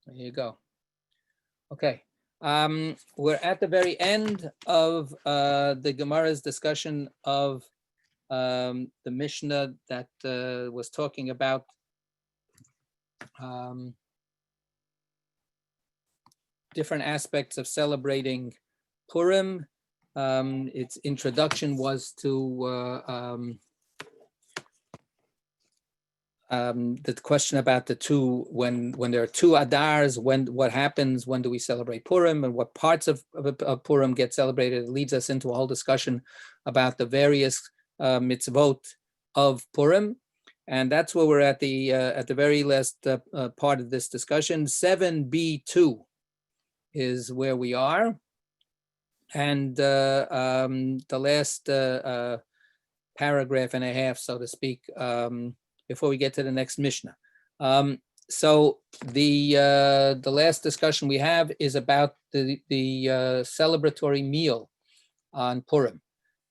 There you go. Okay. We're at the very end of the Gemara's discussion of the Mishnah that was talking about different aspects of celebrating Purim. Its introduction was to the question about the two, when there are two Adars, what happens, when do we celebrate Purim, and what parts of Purim get celebrated. It leads us into a whole discussion about the various mitzvot of Purim. And that's where we're at the very last part of this discussion. 7b2 is where we are. And the last paragraph and a half, so to speak, before we get to the next Mishnah. So the last discussion we have is about the celebratory meal on Purim.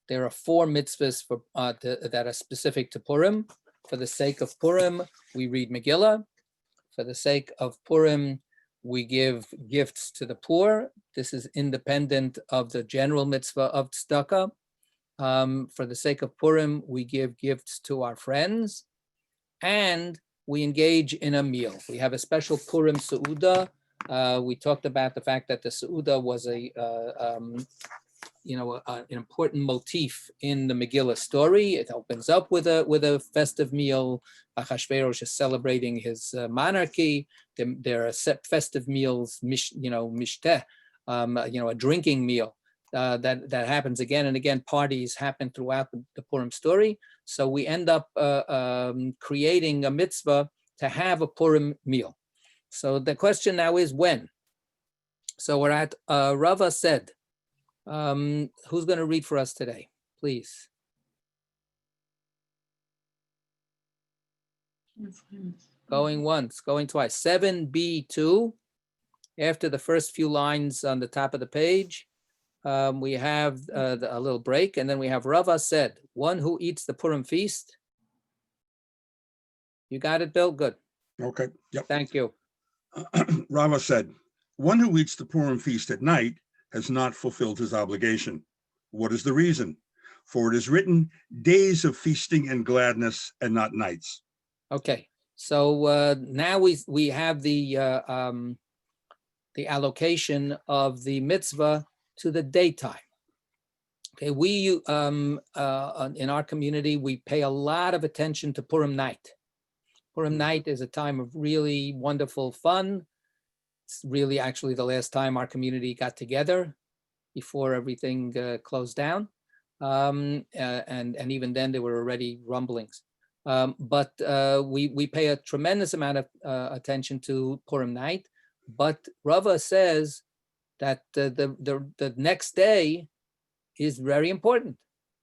There are 4 mitzvahs that are specific to Purim. For the sake of Purim, we read Megillah. For the sake of Purim, we give gifts to the poor. This is independent of the general mitzvah of tzedakah. For the sake of Purim, we give gifts to our friends. And we engage in a meal. We have a special Purim Seudah. We talked about the fact that the Seudah was an important motif in the Megillah story. It opens up with a festive meal. Achashverosh is celebrating his monarchy. There are festive meals, mishteh, a drinking meal that happens again and again. Parties happen throughout the Purim story. So we end up creating a mitzvah to have a Purim meal. So the question now is when? So we're at Rava said. Who's going to read for us today, please? Going once, going twice. 7b2. After the first few lines on the top of the page, we have a little break, and then we have Rava said, one who eats the Purim feast. You got it, Bill? Good. Okay. Yep. Thank you. Rava said, one who eats the Purim feast at night has not fulfilled his obligation. What is the reason? For it is written, days of feasting and gladness and not nights. Okay. So now we have the allocation of the mitzvah to the daytime. Okay, we in our community, we pay a lot of attention to Purim night. Purim night is a time of really wonderful fun. It's really actually the last time our community got together before everything closed down. And even then there were already rumblings. But we pay a tremendous amount of attention to Purim night. But Rava says that the next day is very important.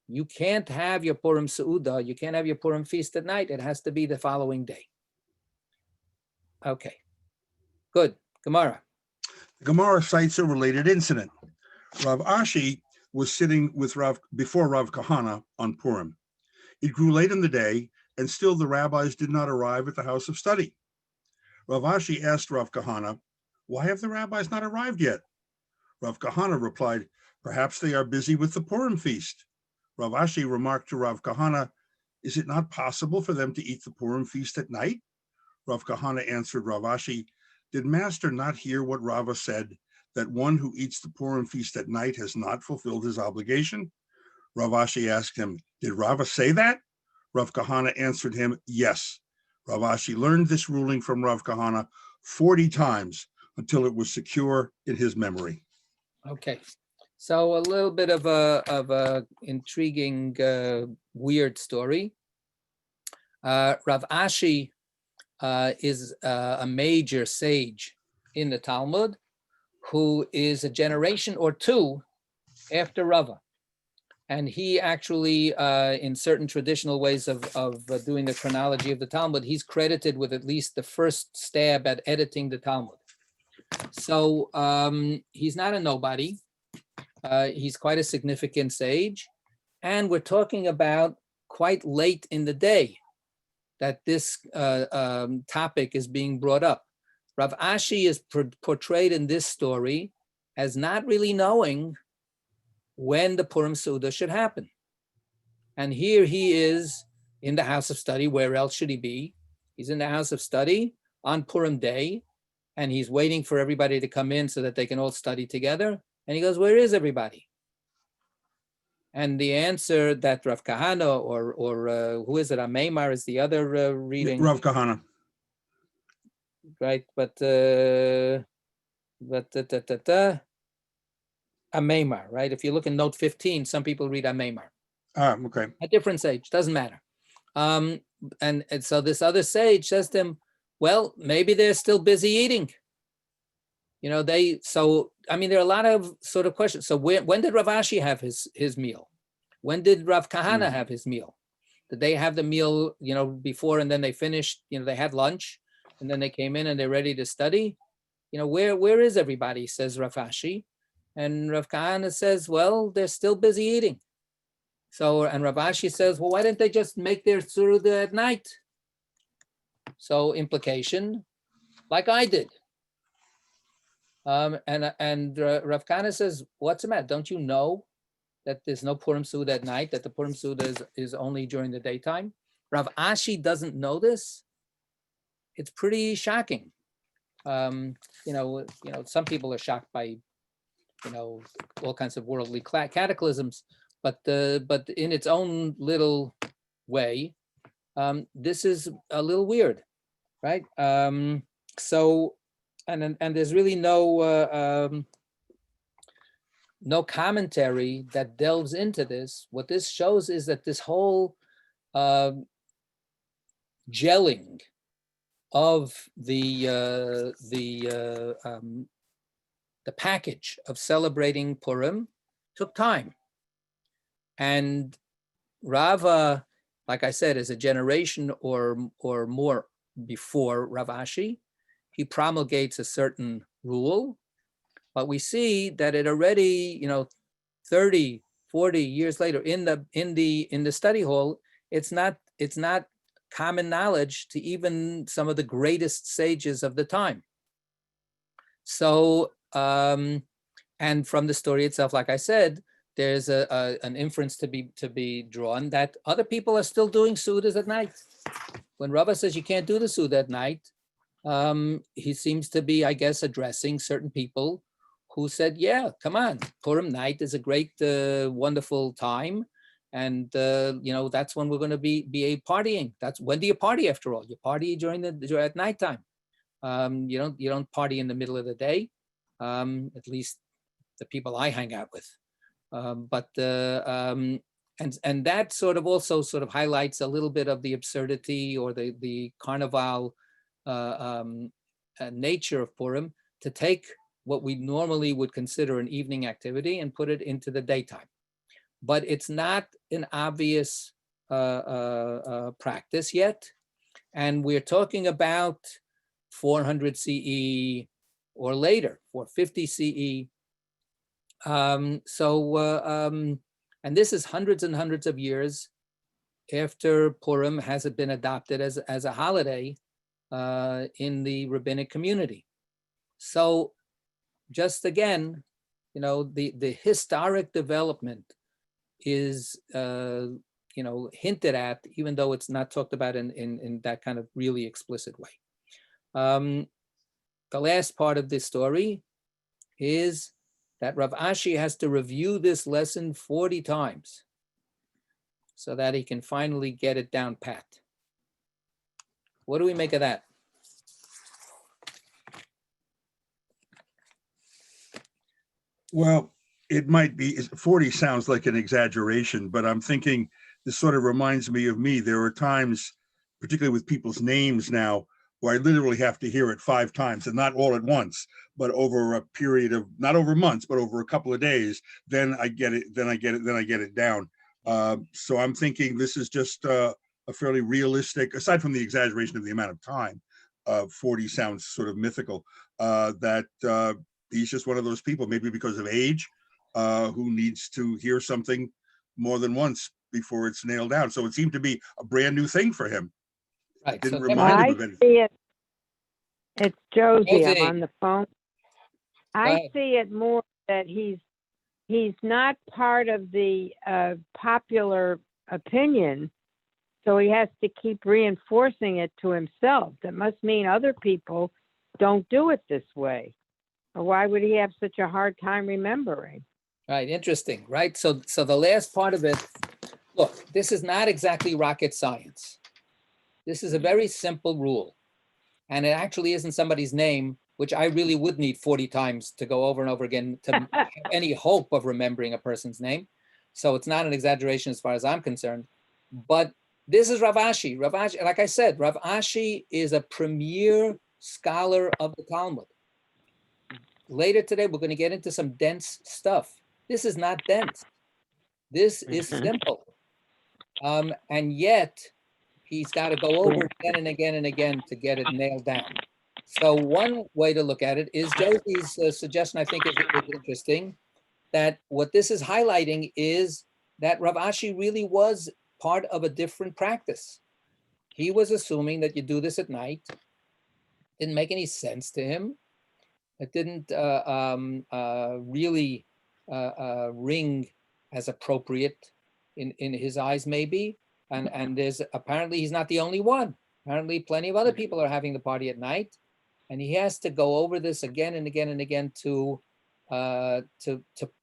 You can't have your Purim Seudah, you can't have your Purim feast at night. It has to be the following day. Okay, good. Gemara. The Gemara cites a related incident. Rav Ashi was sitting with before Rav Kahana on Purim. It grew late in the day, and still the rabbis did not arrive at the house of study. Rav Ashi asked Rav Kahana, why have the rabbis not arrived yet? Rav Kahana replied, perhaps they are busy with the Purim feast. Rav Ashi remarked to Rav Kahana, is it not possible for them to eat the Purim feast at night? Rav Kahana answered Rav Ashi, did Master not hear what Rava said, that one who eats the Purim feast at night has not fulfilled his obligation? Rav Ashi asked him, did Rava say that? Rav Kahana answered him, yes. Rav Ashi learned this ruling from Rav Kahana 40 times until it was secure in his memory. Okay, so a little bit of a intriguing, weird story. Rav Ashi is a major sage in the Talmud, who is a generation or two after Rava. And he actually, in certain traditional ways of doing the chronology of the Talmud, he's credited with at least the first stab at editing the Talmud. So he's not a nobody. He's quite a significant sage. And we're talking about quite late in the day that this topic is being brought up. Rav Ashi is portrayed in this story as not really knowing when the Purim Suda should happen. And here he is in the house of study. Where else should he be? He's in the house of study on Purim day, and he's waiting for everybody to come in so that they can all study together. And he goes, where is everybody? And the answer that Rav Kahana or who is it? Ameimar is the other reading. Rav Kahana. Right, but Ameimar, right? If you look in note 15, some people read Ameimar. Okay. A different sage, doesn't matter. And so this other sage says to him, well, maybe they're still busy eating. You know, there are a lot of sort of questions. So when did Rav Ashi have his meal? When did Rav Kahana have his meal? Did they have the meal, before and then they finished, they had lunch and then they came in and they're ready to study? Where is everybody, says Rav Ashi. And Rav Kahana says, well, they're still busy eating. So, and Rav Ashi says, well, why didn't they just make their suruda at night? So implication, like I did. And Rav Kahana says, what's the matter? Don't you know that there's no Purim Suda at night, that the Purim Suda is only during the daytime? Rav Ashi doesn't know this. It's pretty shocking. Some people are shocked by, all kinds of worldly cataclysms, but in its own little way, this is a little weird, right? So, and there's really no commentary that delves into this. What this shows is that this whole gelling of the package of celebrating Purim took time. And Rava, like I said, is a generation or more before Rav Ashi. He promulgates a certain rule, but we see that it already, 30, 40 years later in the study hall, it's not common knowledge to even some of the greatest sages of the time. So, and from the story itself, like I said, there's an inference to be drawn that other people are still doing sudas at night. When Rava says you can't do the suda at night, he seems to be, I guess, addressing certain people who said, yeah, come on, Purim night is a great, wonderful time. And, that's when we're going to be partying. That's when do you party after all? You party at nighttime. You don't party in the middle of the day, at least the people I hang out with. And that sort of also sort of highlights a little bit of the absurdity or the carnival nature of Purim, to take what we normally would consider an evening activity and put it into the daytime. But it's not an obvious practice yet. And we're talking about 400 CE or later, 450 CE. And this is hundreds and hundreds of years after Purim has been adopted as a holiday in the rabbinic community. So just again, the historic development is, hinted at, even though it's not talked about in that kind of really explicit way. The last part of this story is that Rav Ashi has to review this lesson 40 times so that he can finally get it down pat. What do we make of that? Well, it might be, 40 sounds like an exaggeration, but I'm thinking this sort of reminds me of me. There are times, particularly with people's names now, where I literally have to hear it 5 times, and not all at once, but over a period of, not over months, but over a couple of days. Then I get it, then I get it down. So I'm thinking this is just a fairly realistic, aside from the exaggeration of the amount of time, 40 sounds sort of mythical, that he's just one of those people, maybe because of age, who needs to hear something more than once before it's nailed down. So it seemed to be a brand new thing for him. Right. It didn't So remind him of anything. see it It's Josie. I'm Josie. on the phone. Go I ahead. see it more that he's not part of the popular opinion, so he has to keep reinforcing it to himself. That must mean other people don't do it this way. Or why would he have such a hard time remembering? Right, interesting, right? So the last part of it, look, this is not exactly rocket science. This is a very simple rule. And it actually isn't somebody's name, which I really would need 40 times to go over and over again to have any hope of remembering a person's name. So it's not an exaggeration as far as I'm concerned. But this is Rav Ashi. Rav Ashi, like I said, Rav Ashi is a premier scholar of the Talmud. Later today, we're going to get into some dense stuff. This is not dense. This is simple. And yet, he's got to go over it again and again and again to get it nailed down. So one way to look at it is Josie's suggestion, I think, is interesting, that what this is highlighting is that Rav Ashi really was part of a different practice. He was assuming that you do this at night. Didn't make any sense to him. It didn't really ring as appropriate in his eyes, maybe. And there's apparently he's not the only one. Apparently, plenty of other people are having the party at night, and he has to go over this again and again and again to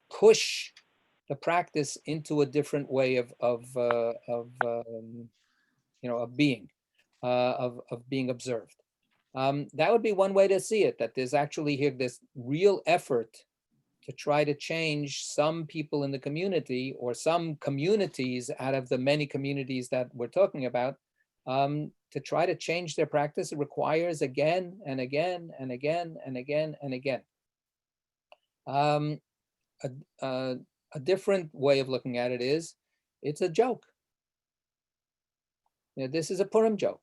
push the practice into a different way of being observed. That would be one way to see it, that there's actually here this real effort to try to change some people in the community or some communities out of the many communities that we're talking about, to try to change their practice. It requires again and again and again and again and again. A different way of looking at it is, it's a joke. This is a Purim joke.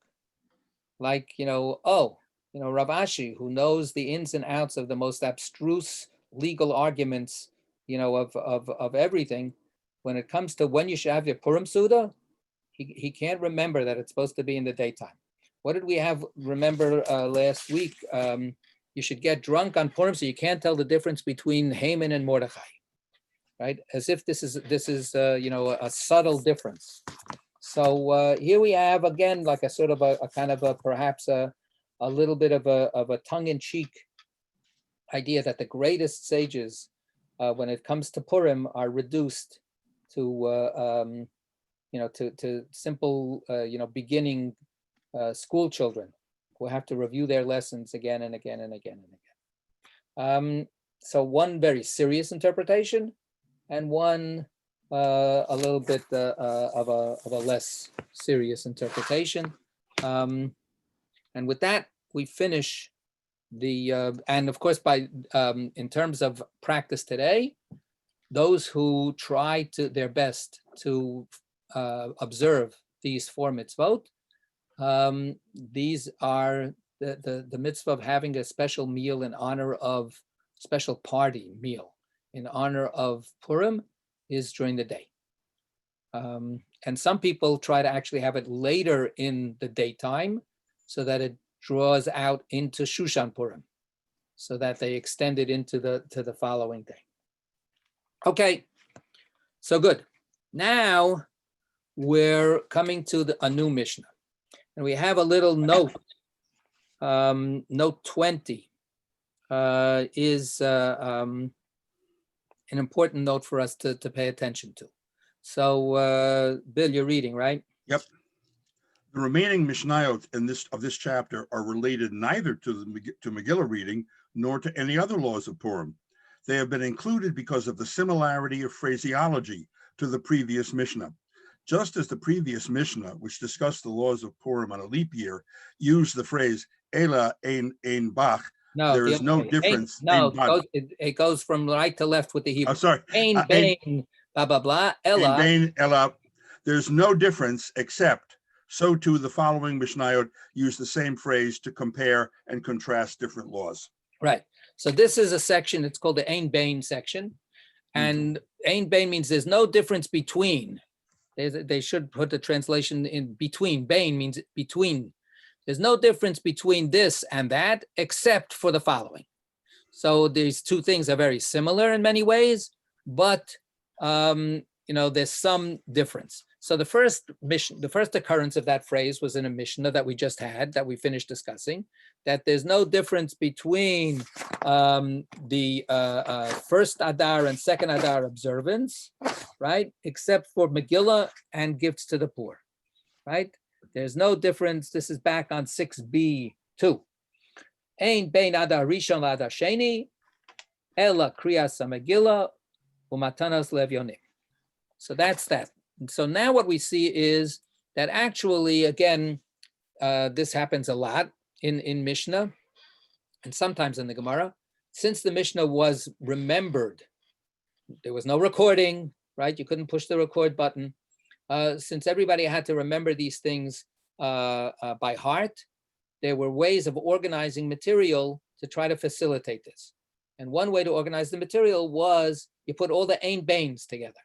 Like, Rav Ashi, who knows the ins and outs of the most abstruse legal arguments, of everything, when it comes to when you should have your Purim Suda, he can't remember that it's supposed to be in the daytime. What did we have, remember last week? You should get drunk on Purim so you can't tell the difference between Haman and Mordechai, right? As if this is a subtle difference. So here we have, again, like a sort of a kind of perhaps a little bit of a tongue-in-cheek idea that the greatest sages, when it comes to Purim, are reduced to simple beginning school children who have to review their lessons again and again and again and again. So one very serious interpretation, and one a little bit of a less serious interpretation. And with that, we finish and of course, by in terms of practice today, those who try their best to observe these 4 mitzvot, these are the mitzvah of having a special meal in honor of, special party meal in honor of Purim is during the day. And some people try to actually have it later in the daytime so that it draws out into Shushan Purim, so that they extend it into the following day. Okay, so good. Now we're coming to a new Mishnah, and we have a little note. Note 20 is an important note for us to pay attention to. So, Bill, you're reading, right? Yep. The remaining Mishnayot of this chapter are related neither to Megillah reading nor to any other laws of Purim. They have been included because of the similarity of phraseology to the previous Mishnah. Just as the previous Mishnah, which discussed the laws of Purim on a leap year, used the phrase Ela ein bach, there is no difference. It goes from right to left with the Hebrew. I'm sorry. Ein bein, blah, blah, blah, Ela. Ein bein, Ela. There's no difference, except so too the following Mishnayot use the same phrase to compare and contrast different laws. Right. So this is a section, it's called the Ein bein section. And Ein bein means there's no difference between. They should put the translation in between. Bein means between. There's no difference between this and that, except for the following. So these two things are very similar in many ways, but there's some difference. So the first occurrence of that phrase was in a Mishnah that we just had, that we finished discussing, that there's no difference between the first Adar and second Adar observance, right? Except for Megillah and gifts to the poor, right? There's no difference. This is back on 6b2. Ein bein Adar Rishon Adar Sheni, ela kriyas Megillah umatanas levyonim. So that's that. And so now what we see is that actually, again, this happens a lot in Mishnah and sometimes in the Gemara. Since the Mishnah was remembered, there was no recording, right? You couldn't push the record button. Since everybody had to remember these things by heart, there were ways of organizing material to try to facilitate this. And one way to organize the material was you put all the Ein Bains together.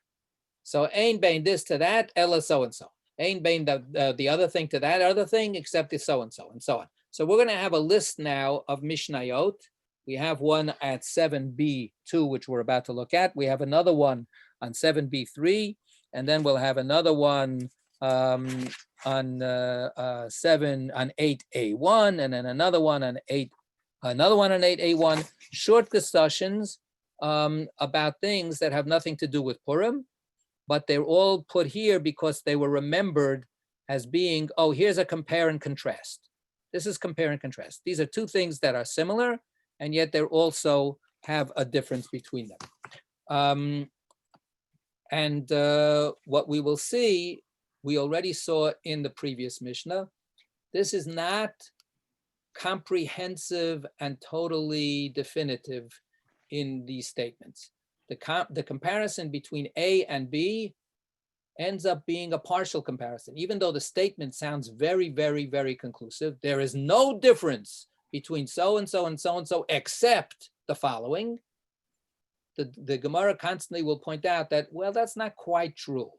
So Ein Bain this to that, Ella so-and-so. Ein Bain the other thing to that other thing, except it's so-and-so, and so on. So we're going to have a list now of Mishnayot. We have one at 7b2, which we're about to look at. We have another one on 7b3, and then we'll have another one on 8a1, and then another one on 8a1. Short discussions about things that have nothing to do with Purim, but they're all put here because they were remembered as being, oh, here's a compare and contrast. This is compare and contrast. These are two things that are similar, and yet they also have a difference between them. What we will see, we already saw in the previous Mishnah, this is not comprehensive and totally definitive in these statements. The comparison between A and B ends up being a partial comparison. Even though the statement sounds very, very, very conclusive, there is no difference between so-and-so and so-and-so except the following. The Gemara constantly will point out that, well, that's not quite true.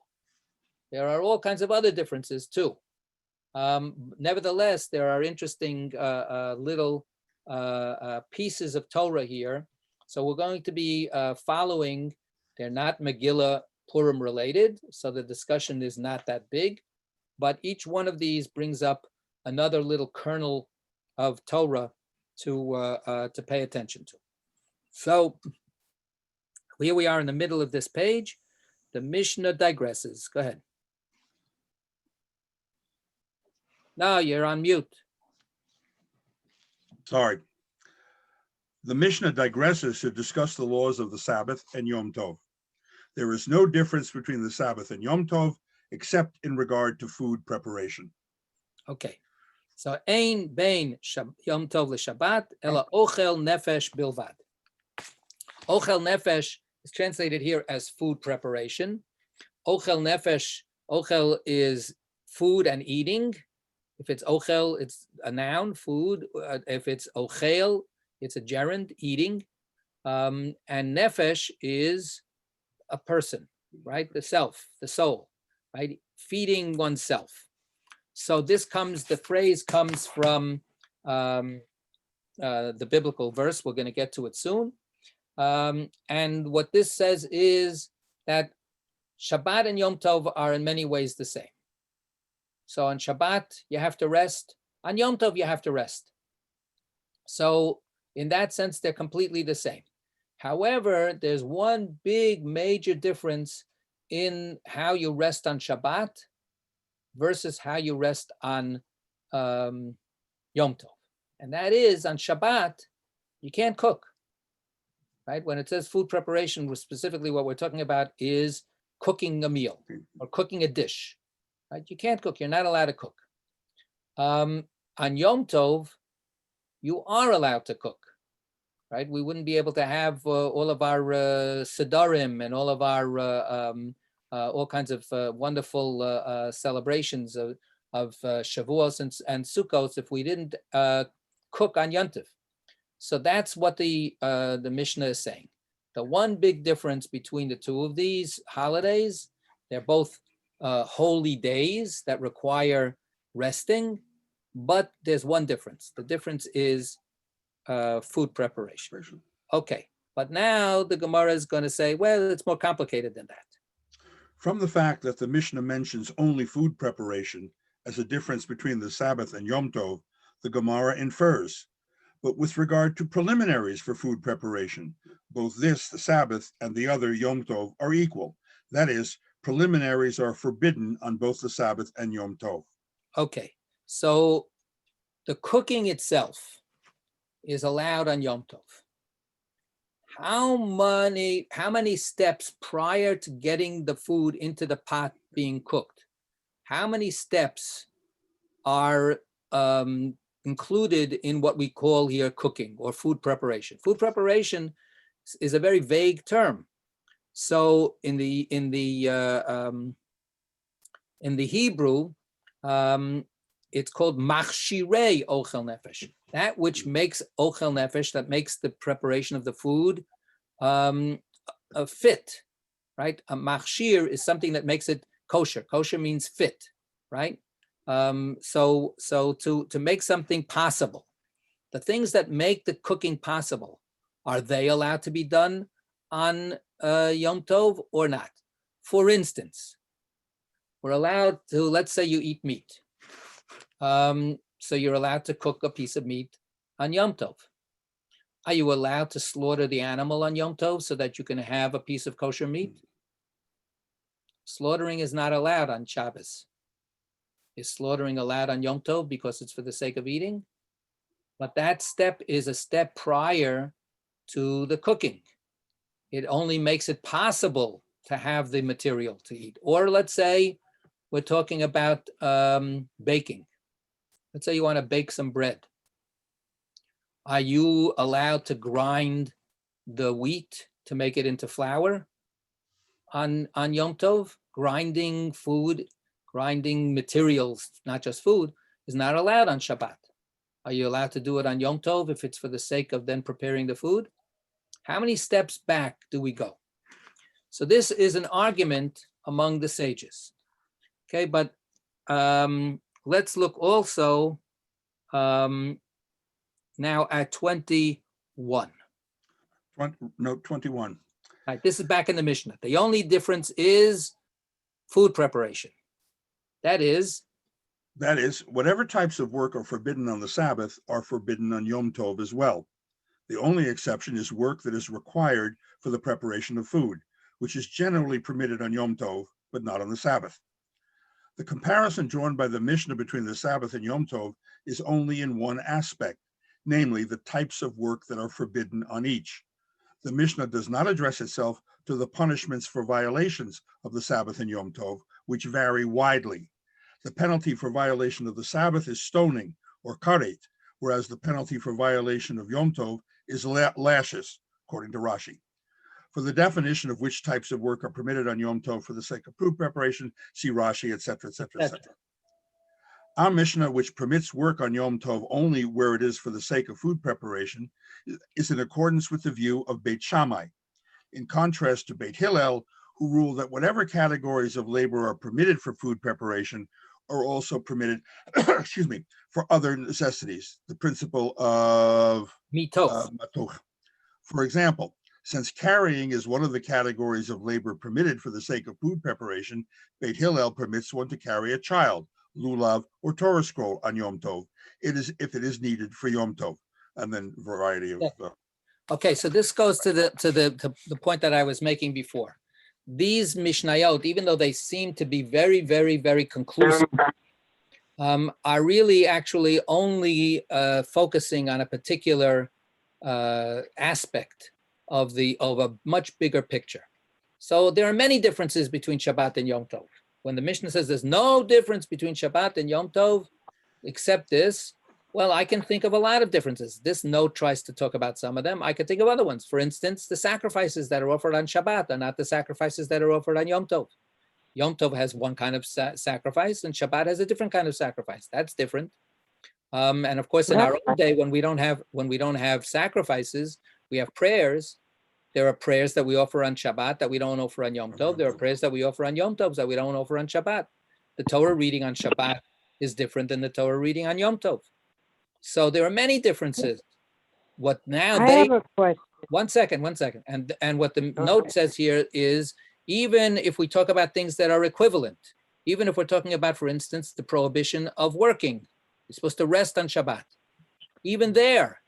There are all kinds of other differences too. Nevertheless, there are interesting little pieces of Torah here. So we're going to be following, they're not Megillah Purim related, so the discussion is not that big, but each one of these brings up another little kernel of Torah to pay attention to. So here we are in the middle of this page. The Mishnah digresses. Go ahead. No, you're on mute. Sorry. The Mishnah digresses to discuss the laws of the Sabbath and Yom Tov. There is no difference between the Sabbath and Yom Tov, except in regard to food preparation. Okay. So, Ein Bein Yom Tov LeShabbat, Ela Ochel Nefesh Bilvad. Ochel Nefesh is translated here as food preparation. Ochel Nefesh, Ochel is food and eating. If it's Ochel, it's a noun, food. If it's Ochel, it's a gerund, eating. And Nefesh is a person, right? The self, the soul, right? Feeding oneself. So the phrase comes from the biblical verse. We're going to get to it soon. And what this says is that Shabbat and Yom Tov are in many ways the same. So on Shabbat, you have to rest. On Yom Tov, you have to rest. So in that sense, they're completely the same. However, there's one big major difference in how you rest on Shabbat versus how you rest on Yom Tov. And that is, on Shabbat, you can't cook, right? When it says food preparation, specifically what we're talking about is cooking a meal or cooking a dish, right? You can't cook, you're not allowed to cook. On Yom Tov, you are allowed to cook, right? We wouldn't be able to have all of our Sidarim and all of our all kinds of wonderful celebrations of Shavuos and Sukkos if we didn't cook on Yom Tov. So that's what the Mishnah is saying. The one big difference between the two of these holidays, they're both holy days that require resting, but there's one difference. The difference is food preparation. Okay, but now the Gemara is going to say, well, it's more complicated than that. From the fact that the Mishnah mentions only food preparation as a difference between the Sabbath and Yom Tov, the Gemara infers. But with regard to preliminaries for food preparation, both this, the Sabbath, and the other Yom Tov are equal. That is, preliminaries are forbidden on both the Sabbath and Yom Tov. Okay, so the cooking itself is allowed on Yom Tov. How many steps prior to getting the food into the pot being cooked? How many steps are included in what we call here cooking or food preparation? Food preparation is a very vague term. So in the Hebrew, it's called machshirei ochel nefesh. That which makes ochel nefesh, that makes the preparation of the food a fit, right? A machshir is something that makes it kosher. Kosher means fit, right? So to make something possible, the things that make the cooking possible, are they allowed to be done on Yom Tov or not? For instance, we're allowed to, let's say you eat meat. So you're allowed to cook a piece of meat on Yom Tov. Are you allowed to slaughter the animal on Yom Tov so that you can have a piece of kosher meat? Slaughtering is not allowed on Shabbos. Is slaughtering allowed on Yom Tov because it's for the sake of eating? But that step is a step prior to the cooking. It only makes it possible to have the material to eat. Or let's say we're talking about baking. Let's say you want to bake some bread. Are you allowed to grind the wheat to make it into flour on Yom Tov? Grinding food, grinding materials, not just food, is not allowed on Shabbat. Are you allowed to do it on Yom Tov if it's for the sake of then preparing the food? How many steps back do we go? So this is an argument among the sages. Okay, but let's look also now at 21. Note 21. Right, this is back in the Mishnah. The only difference is food preparation. That is, whatever types of work are forbidden on the Sabbath are forbidden on Yom Tov as well. The only exception is work that is required for the preparation of food, which is generally permitted on Yom Tov, but not on the Sabbath. The comparison drawn by the Mishnah between the Sabbath and Yom Tov is only in one aspect, namely the types of work that are forbidden on each. The Mishnah does not address itself to the punishments for violations of the Sabbath and Yom Tov, which vary widely. The penalty for violation of the Sabbath is stoning or karet, whereas the penalty for violation of Yom Tov is lashes, according to Rashi. For the definition of which types of work are permitted on Yom Tov for the sake of food preparation, see Rashi, etc., etc., etc. Our Mishnah, which permits work on Yom Tov only where it is for the sake of food preparation, is in accordance with the view of Beit Shammai, in contrast to Beit Hillel, who rule that whatever categories of labor are permitted for food preparation are also permitted, excuse me, for other necessities, the principle of matoch. For example, since carrying is one of the categories of labor permitted for the sake of food preparation, Beit Hillel permits one to carry a child, lulav, or Torah scroll on Yom Tov. It is if it is needed for Yom Tov, and then variety of. Okay, so this goes to the point that I was making before. These Mishnayot, even though they seem to be very, very, very conclusive, are really actually only focusing on a particular aspect of a much bigger picture. So there are many differences between Shabbat and Yom Tov. When the Mishnah says there's no difference between Shabbat and Yom Tov, except this, well, I can think of a lot of differences. This note tries to talk about some of them. I could think of other ones. For instance, the sacrifices that are offered on Shabbat are not the sacrifices that are offered on Yom Tov. Yom Tov has one kind of sacrifice, and Shabbat has a different kind of sacrifice. That's different. And of course, in our own day, when we don't have sacrifices, we have prayers. There are prayers that we offer on Shabbat that we don't offer on Yom Tov. There are prayers that we offer on Yom Tov that we don't offer on Shabbat. The Torah reading on Shabbat is different than the Torah reading on Yom Tov. So there are many differences. What now I they, have a question. one second. And what the note says here is, even if we talk about things that are equivalent, even if we're talking about, for instance, the prohibition of working, you're supposed to rest on Shabbat. Even there,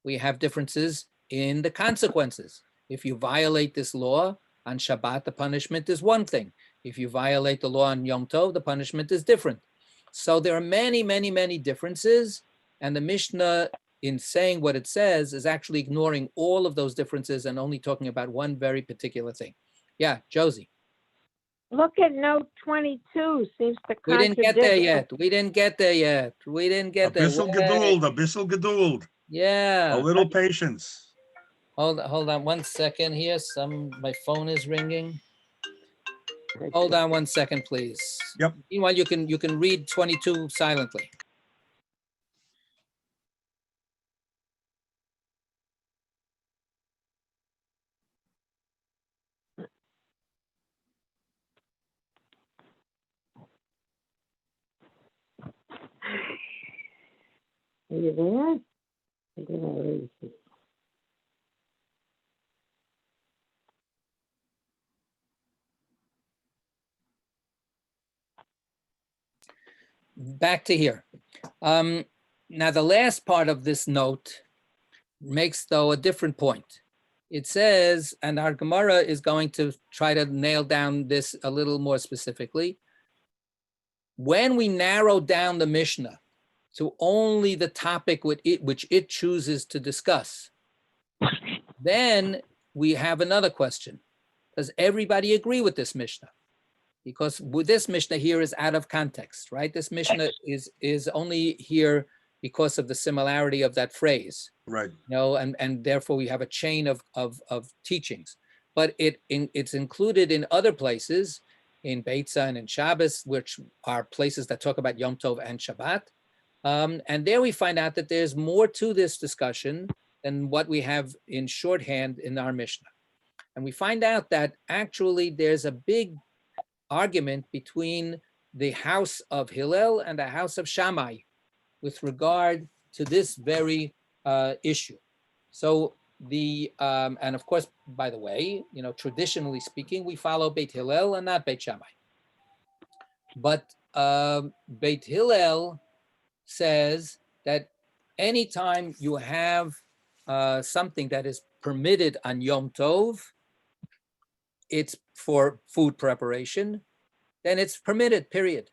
we have differences in the consequences. If you violate this law on Shabbat, the punishment is one thing. If you violate the law on Yom Tov, the punishment is different. So there are many, many, many differences. And the Mishnah, in saying what it says, is actually ignoring all of those differences and only talking about one very particular thing. Yeah, Josie. Look at note 22. Seems to We didn't get there contradict. yet. We didn't get there. Abyssal geduld, abyssal geduld. Yeah. A little patience. Hold on 1 second here. My phone is ringing. Hold on 1 second, please. Yep. Meanwhile, you can read 22 silently. Are you there? I didn't already see. Back to here. Now, the last part of this note makes, though, a different point. It says, and our Gemara is going to try to nail down this a little more specifically. When we narrow down the Mishnah to only the topic which it chooses to discuss, then we have another question. Does everybody agree with this Mishnah? Because with this Mishnah here is out of context, right? This Mishnah is only here because of the similarity of that phrase. Right. You know, and therefore we have a chain of teachings. But it's included in other places, in Beitza and in Shabbos, which are places that talk about Yom Tov and Shabbat. And there we find out that there's more to this discussion than what we have in shorthand in our Mishnah. And we find out that actually there's a big argument between the house of Hillel and the house of Shammai with regard to this very issue. So and of course, by the way, you know, traditionally speaking, we follow Beit Hillel and not Beit Shammai. But Beit Hillel says that anytime you have something that is permitted on Yom Tov, it's for food preparation, then it's permitted, period.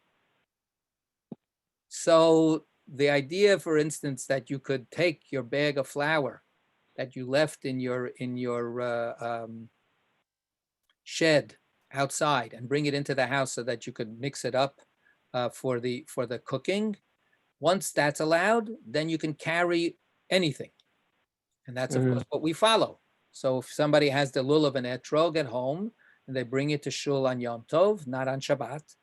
So the idea, for instance, that you could take your bag of flour that you left in your shed outside and bring it into the house so that you could mix it up for the cooking. Once that's allowed, then you can carry anything. And that's, of course, what we follow. So if somebody has the lulav and etrog at home and they bring it to shul on Yom Tov, not on Shabbat,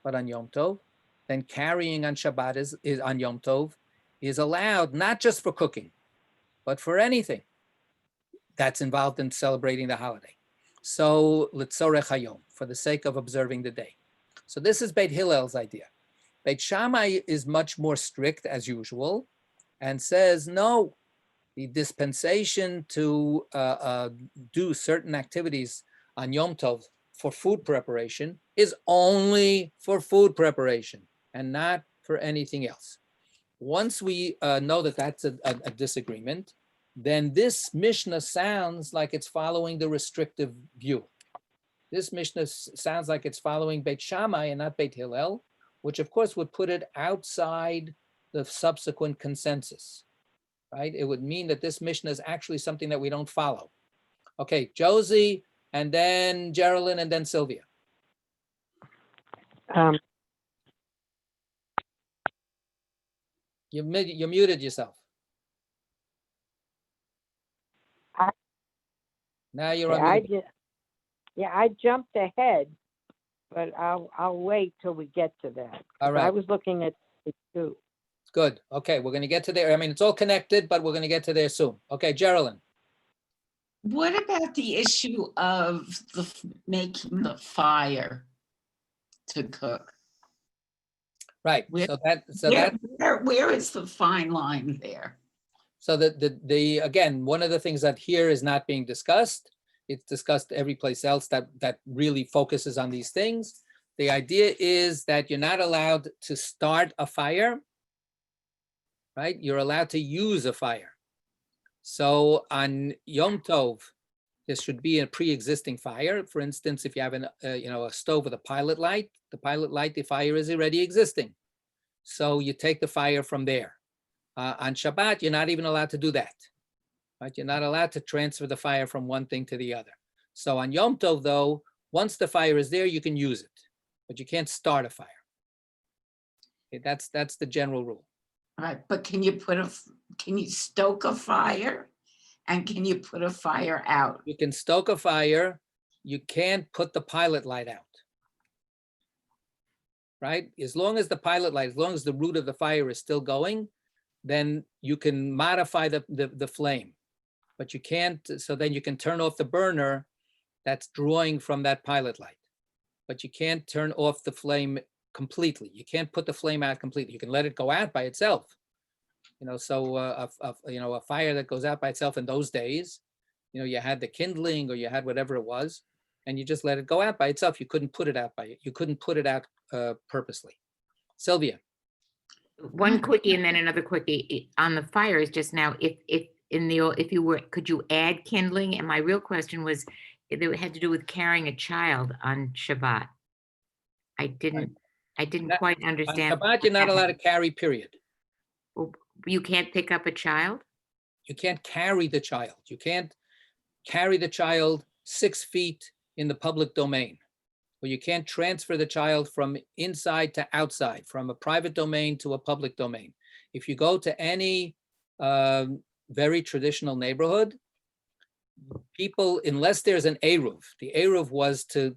but on Yom Tov, then carrying on Shabbat is on Yom Tov is allowed, not just for cooking, but for anything that's involved in celebrating the holiday. So l'tzorech hayom, for the sake of observing the day. So this is Beit Hillel's idea. Beit Shammai is much more strict as usual and says, no, the dispensation to do certain activities on Yom Tov for food preparation is only for food preparation and not for anything else. Once we know that that's a disagreement, then this Mishnah sounds like it's following the restrictive view. This Mishnah sounds like it's following Beit Shammai and not Beit Hillel, which of course would put it outside the subsequent consensus, right? It would mean that this Mishnah is actually something that we don't follow. Okay, Josie, and then Jerilyn, and then Sylvia. You muted yourself. Now you're on mute. I jumped ahead, but I'll wait till we get to that. All right. I was looking at the two. Good. Okay, we're going to get to there. I mean, it's all connected, but we're going to get to there soon. Okay, Jerilyn. What about the issue of making the fire to cook? Right. Where- So Where is the fine line there? So the again, one of the things that here is not being discussed, it's discussed every place else that really focuses on these things. The idea is that you're not allowed to start a fire, right? You're allowed to use a fire. So on Yom Tov, there should be a pre-existing fire. For instance, if you have a stove with a pilot light, the fire is already existing. So you take the fire from there. On Shabbat, you're not even allowed to do that, right? You're not allowed to transfer the fire from one thing to the other. So on Yom Tov, though, once the fire is there, you can use it, but you can't start a fire. Okay, that's the general rule. All right, but can you stoke a fire? And can you put a fire out? You can stoke a fire. You can't put the pilot light out, right? As long as the pilot light, as long as the root of the fire is still going, then you can modify the flame, but you can't, so then you can turn off the burner that's drawing from that pilot light, but you can't turn off the flame completely. You can't put the flame out completely. You can let it go out by itself. So a fire that goes out by itself in those days, you had the kindling or you had whatever it was, and you just let it go out by itself. You couldn't put it out purposely. Sylvia. One quickie and then another quickie on the fires just now. Could you add kindling? And my real question was, it had to do with carrying a child on Shabbat. I didn't quite understand. On Shabbat, you're not allowed to carry, period. You can't pick up a child? You can't carry the child. You can't carry the child 6 feet in the public domain. Or you can't transfer the child from inside to outside, from a private domain to a public domain. If you go to any very traditional neighborhood, people, unless there's an eruv, the eruv was to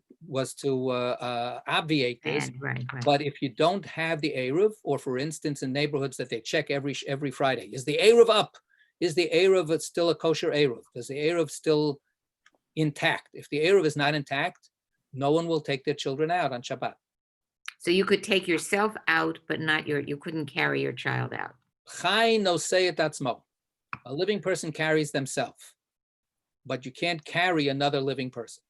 obviate this. Right. But if you don't have the eruv, or for instance, in neighborhoods that they check every Friday, is the eruv up? Is the eruv still a kosher eruv? Is the eruv still intact? If the eruv is not intact, no one will take their children out on Shabbat. So you could take yourself out, but you couldn't carry your child out. Chai nosei et atzmo. A living person carries themselves, but you can't carry another living person.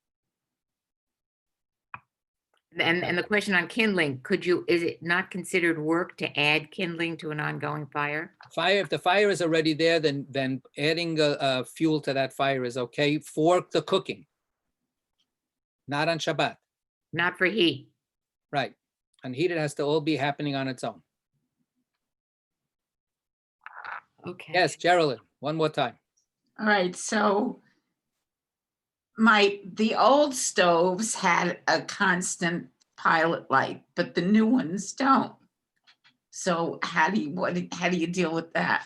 And the question on kindling, is it not considered work to add kindling to an ongoing fire? If the fire is already there, then adding fuel to that fire is okay for the cooking. Not on Shabbat. Not for heat. Right. On heat, it has to all be happening on its own. Okay. Yes, Jerilyn, one more time. All right, so the old stoves had a constant pilot light, but the new ones don't. So how do you deal with that?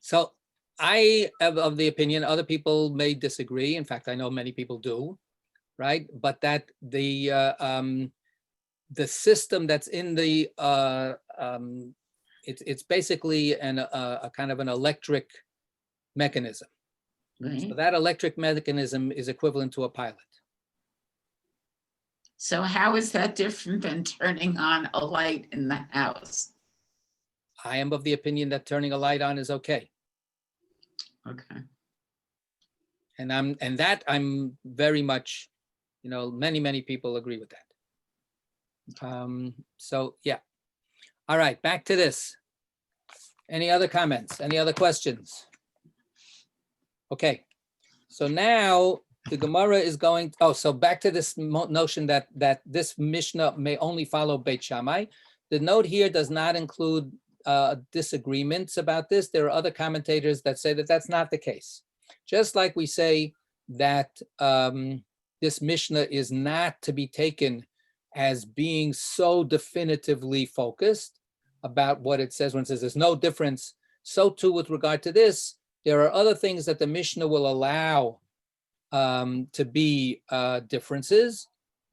So I am of the opinion, other people may disagree. In fact, I know many people do. Right, but that the system that's in the it's basically a kind of an electric mechanism. Right. So that electric mechanism is equivalent to a pilot. So how is that different than turning on a light in the house? I am of the opinion that turning a light on is okay. Okay. And I'm very much, many people agree with that. So yeah. All right, back to this. Any other comments? Any other questions? Okay. So now the Gemara is going, so back to this notion that this Mishnah may only follow Beit Shammai. The note here does not include disagreements about this. There are other commentators that say that that's not the case. Just like we say that this Mishnah is not to be taken as being so definitively focused about what it says when it says there's no difference. So too with regard to this, there are other things that the Mishnah will allow to be differences.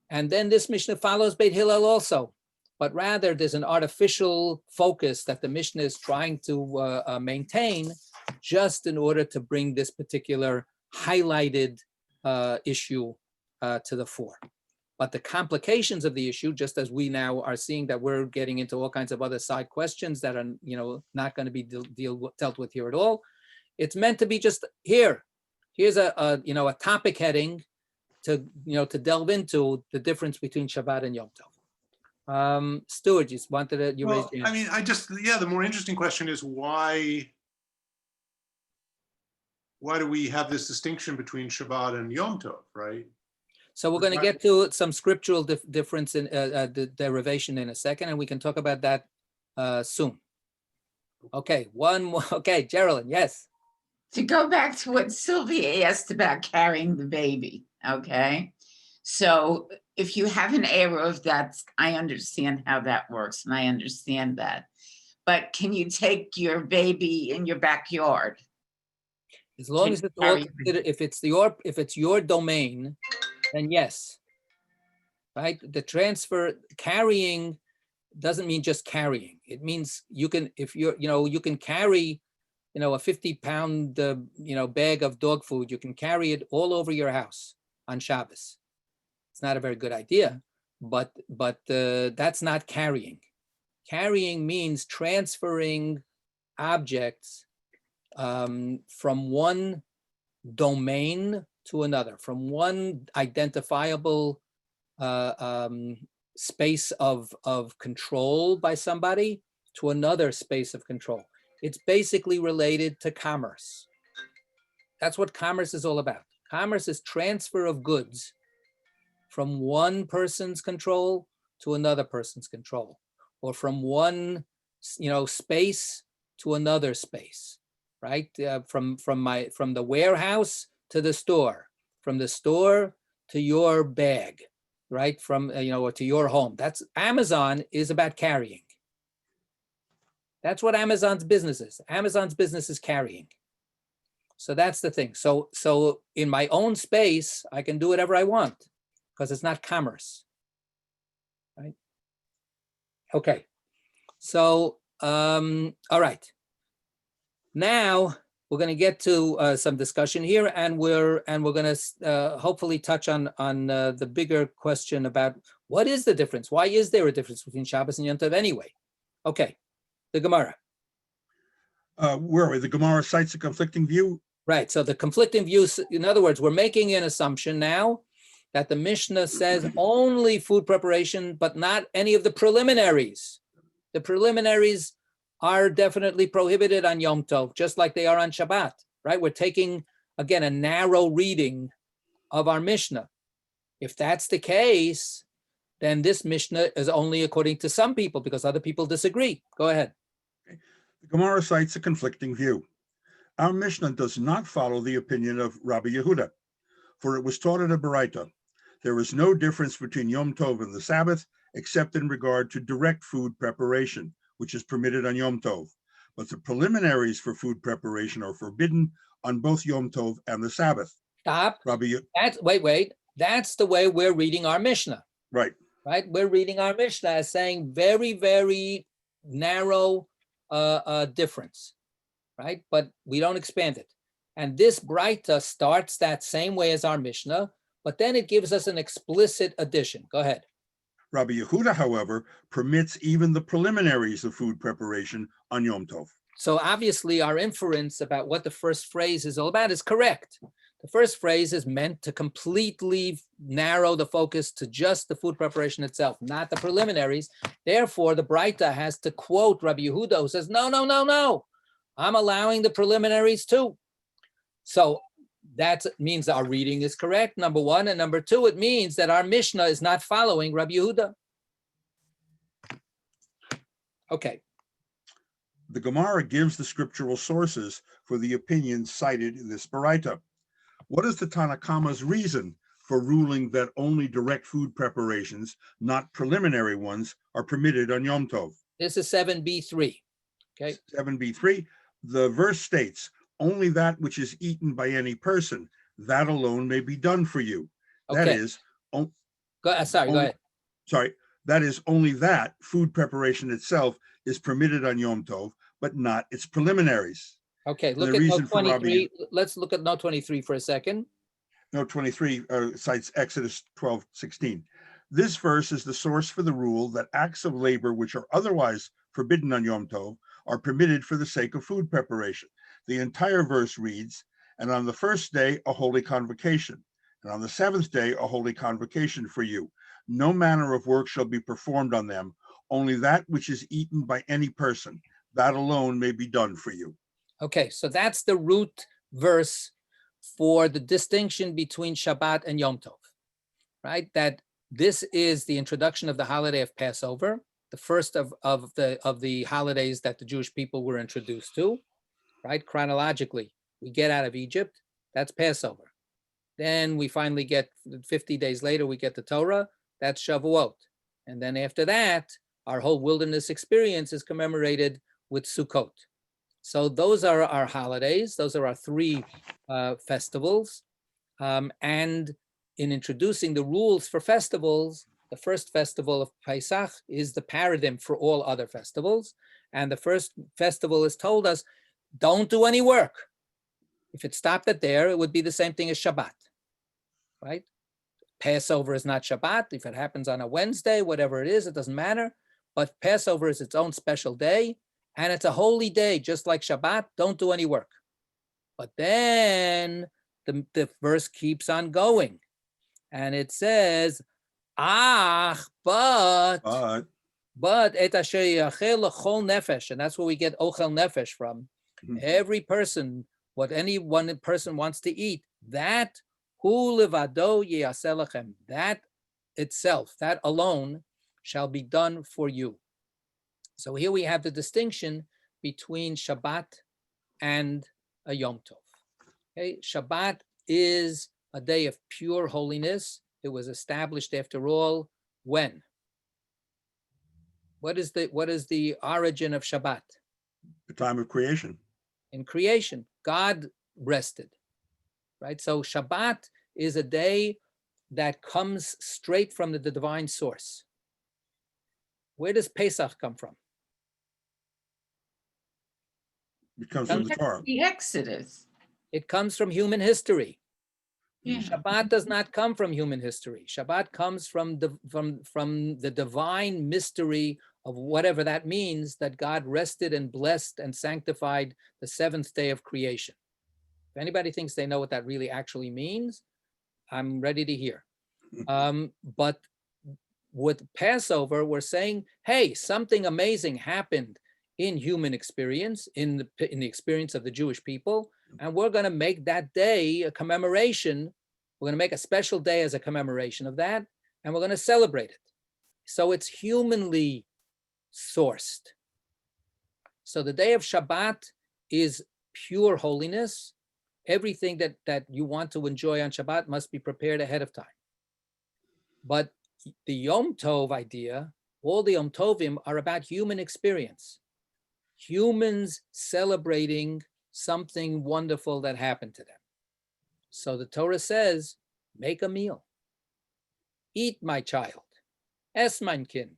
And then this Mishnah follows Beit Hillel also. But rather there's an artificial focus that the Mishnah is trying to maintain just in order to bring this particular highlighted issue to the fore. But the complications of the issue, just as we now are seeing that we're getting into all kinds of other side questions that are, not going to be dealt with here at all. It's meant to be just here. Here's a topic heading to delve into the difference between Shabbat and Yom Tov. Stuart, you wanted to, you raised Well, your I hand. mean, the more interesting question is why do we have this distinction between Shabbat and Yom Tov, right? So we're going to get to some scriptural difference in the derivation in a second, and we can talk about that soon. Okay, one more. Okay, Jerilyn, yes. To go back to what Sylvia asked about carrying the baby, okay? So if you have an Eruv, I understand how that works, and I understand that. But can you take your baby in your backyard? As long as it's all considered, if it's your domain, then yes. Right? The transfer, carrying doesn't mean just carrying. It means you can, if you're, you can carry, a 50-pound, bag of dog food. You can carry it all over your house on Shabbos. It's not a very good idea, but that's not carrying. Carrying means transferring objects from one domain to another, from one identifiable space of control by somebody to another space of control. It's basically related to commerce. That's what commerce is all about. Commerce is transfer of goods from one person's control to another person's control, or from one, space to another space, right? From the warehouse to the store, from the store to your bag, right? From, or to your home. That's Amazon is about carrying. That's what Amazon's business is. Amazon's business is carrying. So that's the thing. So in my own space, I can do whatever I want because it's not commerce, right? Okay. So, all right. Now we're going to get to some discussion here, and we're going to hopefully touch on the bigger question about what is the difference? Why is there a difference between Shabbos and Yom Tov anyway? Okay. The Gemara. Where are we? The Gemara cites a conflicting view. Right. So the conflicting views, in other words, we're making an assumption now that the Mishnah says only food preparation, but not any of the preliminaries. The preliminaries are definitely prohibited on Yom Tov, just like they are on Shabbat, right? We're taking, again, a narrow reading of our Mishnah. If that's the case, then this Mishnah is only according to some people because other people disagree. Go ahead. The Gemara cites a conflicting view. Our Mishnah does not follow the opinion of Rabbi Yehuda, for it was taught in a Baraita. There is no difference between Yom Tov and the Sabbath, except in regard to direct food preparation, which is permitted on Yom Tov. But the preliminaries for food preparation are forbidden on both Yom Tov and the Sabbath. Stop. Wait. That's the way we're reading our Mishnah. Right. Right. We're reading our Mishnah as saying very, very narrow difference, right? But we don't expand it. And this Braita starts that same way as our Mishnah, but then it gives us an explicit addition. Go ahead. Rabbi Yehuda, however, permits even the preliminaries of food preparation on Yom Tov. So obviously our inference about what the first phrase is all about is correct. The first phrase is meant to completely narrow the focus to just the food preparation itself, not the preliminaries. Therefore, the Braita has to quote Rabbi Yehuda, who says, no. I'm allowing the preliminaries too. So that means our reading is correct, number one. And number two, it means that our Mishnah is not following Rabbi Yehuda. Okay. The Gemara gives the scriptural sources for the opinions cited in this Baraita. What is the Tanna Kama's reason for ruling that only direct food preparations, not preliminary ones, are permitted on Yom Tov? This is 7b3. Okay. 7b3. The verse states, only that which is eaten by any person, that alone may be done for you. Okay. That is, go ahead. That is only that food preparation itself is permitted on Yom Tov, but not its preliminaries. Okay, look at note 23. Let's look at note 23 for a second. Note 23 cites Exodus 12:16. This verse is the source for the rule that acts of labor which are otherwise forbidden on Yom Tov are permitted for the sake of food preparation. The entire verse reads, "And on the first day a holy convocation, and on the seventh day a holy convocation for you. No manner of work shall be performed on them, only that which is eaten by any person. That alone may be done for you." Okay, so that's the root verse for the distinction between Shabbat and Yom Tov, right? That this is the introduction of the holiday of Passover, the first of the holidays that the Jewish people were introduced to, right? Chronologically, we get out of Egypt, that's Passover. Then we finally get 50 days later, we get the Torah, that's Shavuot. And then after that, our whole wilderness experience is commemorated with Sukkot. So those are our holidays. Those are our three festivals. And in introducing the rules for festivals, the first festival of Pesach is the paradigm for all other festivals. And the first festival has told us, don't do any work. If it stopped at there, it would be the same thing as Shabbat, right? Passover is not Shabbat. If it happens on a Wednesday, whatever it is, it doesn't matter. But Passover is its own special day, and it's a holy day, just like Shabbat. Don't do any work. But then the verse keeps on going, and it says, but et asher yachel l'chol nefesh, and that's where we get ochel nefesh from. Every person, what any one person wants to eat, that hu levado yeyaseh lachem, that itself, that alone shall be done for you. So here we have the distinction between Shabbat and a Yom Tov. Okay, Shabbat is a day of pure holiness. It was established, after all, when? What is the origin of Shabbat? The time of creation. In creation, God rested, right? So Shabbat is a day that comes straight from the divine source. Where does Pesach come from? It comes from the Torah. The Exodus. It comes from human history. Yeah. Shabbat does not come from human history. Shabbat comes from the divine mystery of whatever that means, that God rested and blessed and sanctified the seventh day of creation. If anybody thinks they know what that really actually means, I'm ready to hear. But with Passover, we're saying, hey, something amazing happened in human experience, in the experience of the Jewish people, and we're going to make that day a commemoration. We're going to make a special day as a commemoration of that, and we're going to celebrate it. So it's humanly sourced. So the day of Shabbat is pure holiness. Everything that you want to enjoy on Shabbat must be prepared ahead of time. But the Yom Tov idea, all the Yom Tovim are about human experience. Humans celebrating something wonderful that happened to them. So the Torah says, make a meal. Eat, my child. Es mein Kind.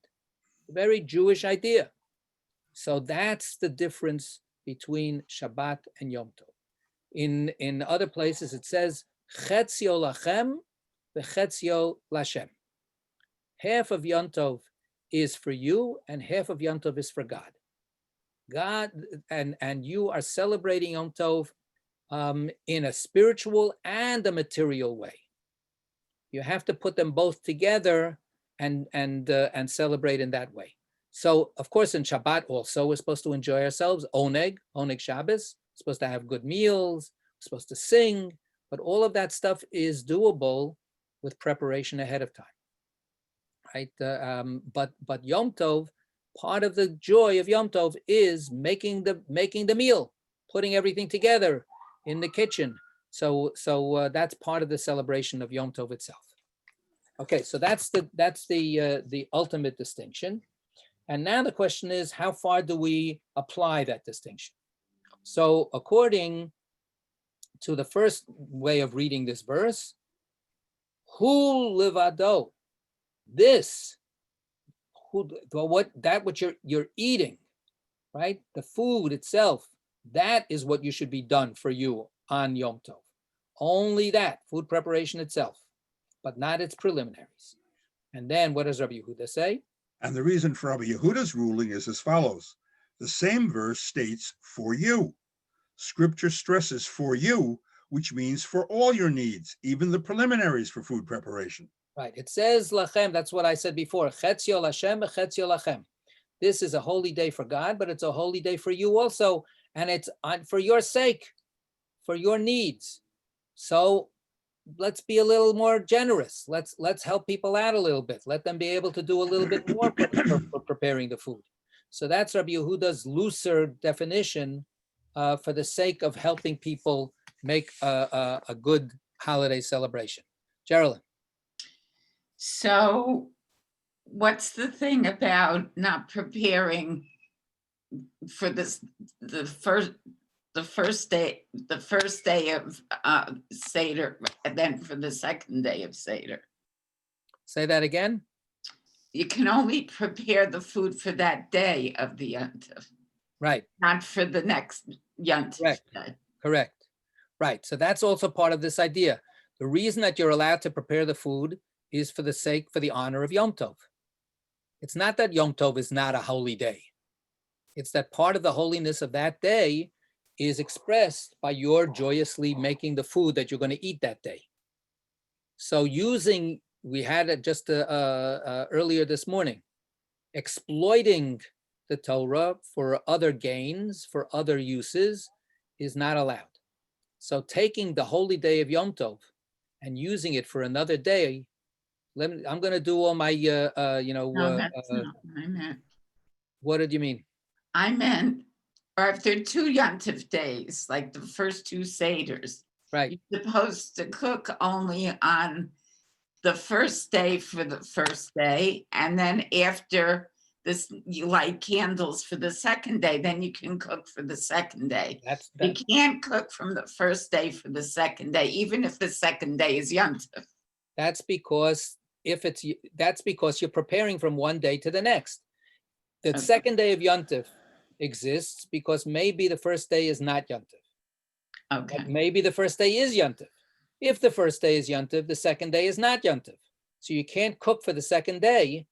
A very Jewish idea. So that's the difference between Shabbat and Yom Tov. In other places, it says, Chetzio lachem v'chetzio lashem. Half of Yom Tov is for you, and half of Yom Tov is for God. God and you are celebrating Yom Tov in a spiritual and a material way. You have to put them both together and celebrate in that way. So, of course, in Shabbat also, we're supposed to enjoy ourselves. Oneg Shabbos, supposed to have good meals, supposed to sing, but all of that stuff is doable with preparation ahead of time, right? But Yom Tov, part of the joy of Yom Tov is making the meal, putting everything together in the kitchen. So that's part of the celebration of Yom Tov itself. Okay, so that's the ultimate distinction. And now the question is, how far do we apply that distinction? So according to the first way of reading this verse, hu levado, this, what you're eating, right? The food itself, that is what you should be done for you on Yom Tov. Only that, food preparation itself, but not its preliminaries. And then what does Rabbi Yehuda say? And the reason for Rabbi Yehuda's ruling is as follows. The same verse states, for you. Scripture stresses for you, which means for all your needs, even the preliminaries for food preparation. Right. It says lachem. That's what I said before. Chetzio Lashem, chetzio lachem. This is a holy day for God, but it's a holy day for you also. And it's for your sake, for your needs. So let's be a little more generous. Let's help people out a little bit. Let them be able to do a little bit more for preparing the food. So that's Rabbi Yehuda's looser definition for the sake of helping people make a good holiday celebration. Jerilyn. So what's the thing about not preparing for this, the first day of Seder, and then for the second day of Seder? Say that again. You can only prepare the food for that day of the Yontif, Right. not for the next Yontif Correct. day. Correct. Right. So that's also part of this idea. The reason that you're allowed to prepare the food is for the honor of Yom Tov. It's not that Yom Tov is not a holy day. It's that part of the holiness of that day is expressed by your joyously making the food that you're going to eat that day. So we had it just earlier this morning, exploiting the Torah for other gains, for other uses, is not allowed. So taking the holy day of Yom Tov and using it for another day, I'm going to do all my, No, that's not what I meant. What did you mean? I meant, or if there are two Yontif days, like the first two Seders, Right. you're supposed to cook only on the first day for the first day, and then after this, you light candles for the second day, then you can cook for the second day. You can't cook from the first day for the second day, even if the second day is Yontif. That's because you're preparing from one day to the next. The Okay. second day of Yontif exists because maybe the first day is not Yontif. Okay. But maybe the first day is Yontif. If the first day is Yontif, the second day is not Yontif. So you can't cook for the second day.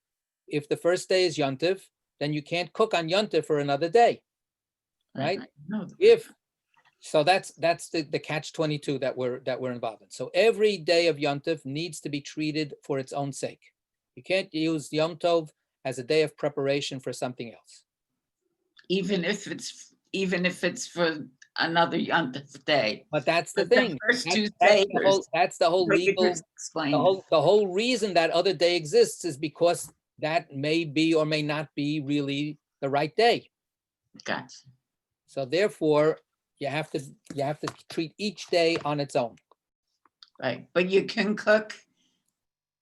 If the first day is Yontif, then you can't cook on Yontif for another day, right? So that's the catch-22 that we're involved in. So every day of Yontif needs to be treated for its own sake. You can't use Yom Tov as a day of preparation for something else. Even if it's for another Yontif day. But that's the But thing. first two That's the whole what you legal. just explained. The whole reason that other day exists is because that may be or may not be really the right day. Gotcha. So therefore, you have to treat each day on its own. Right, but you can cook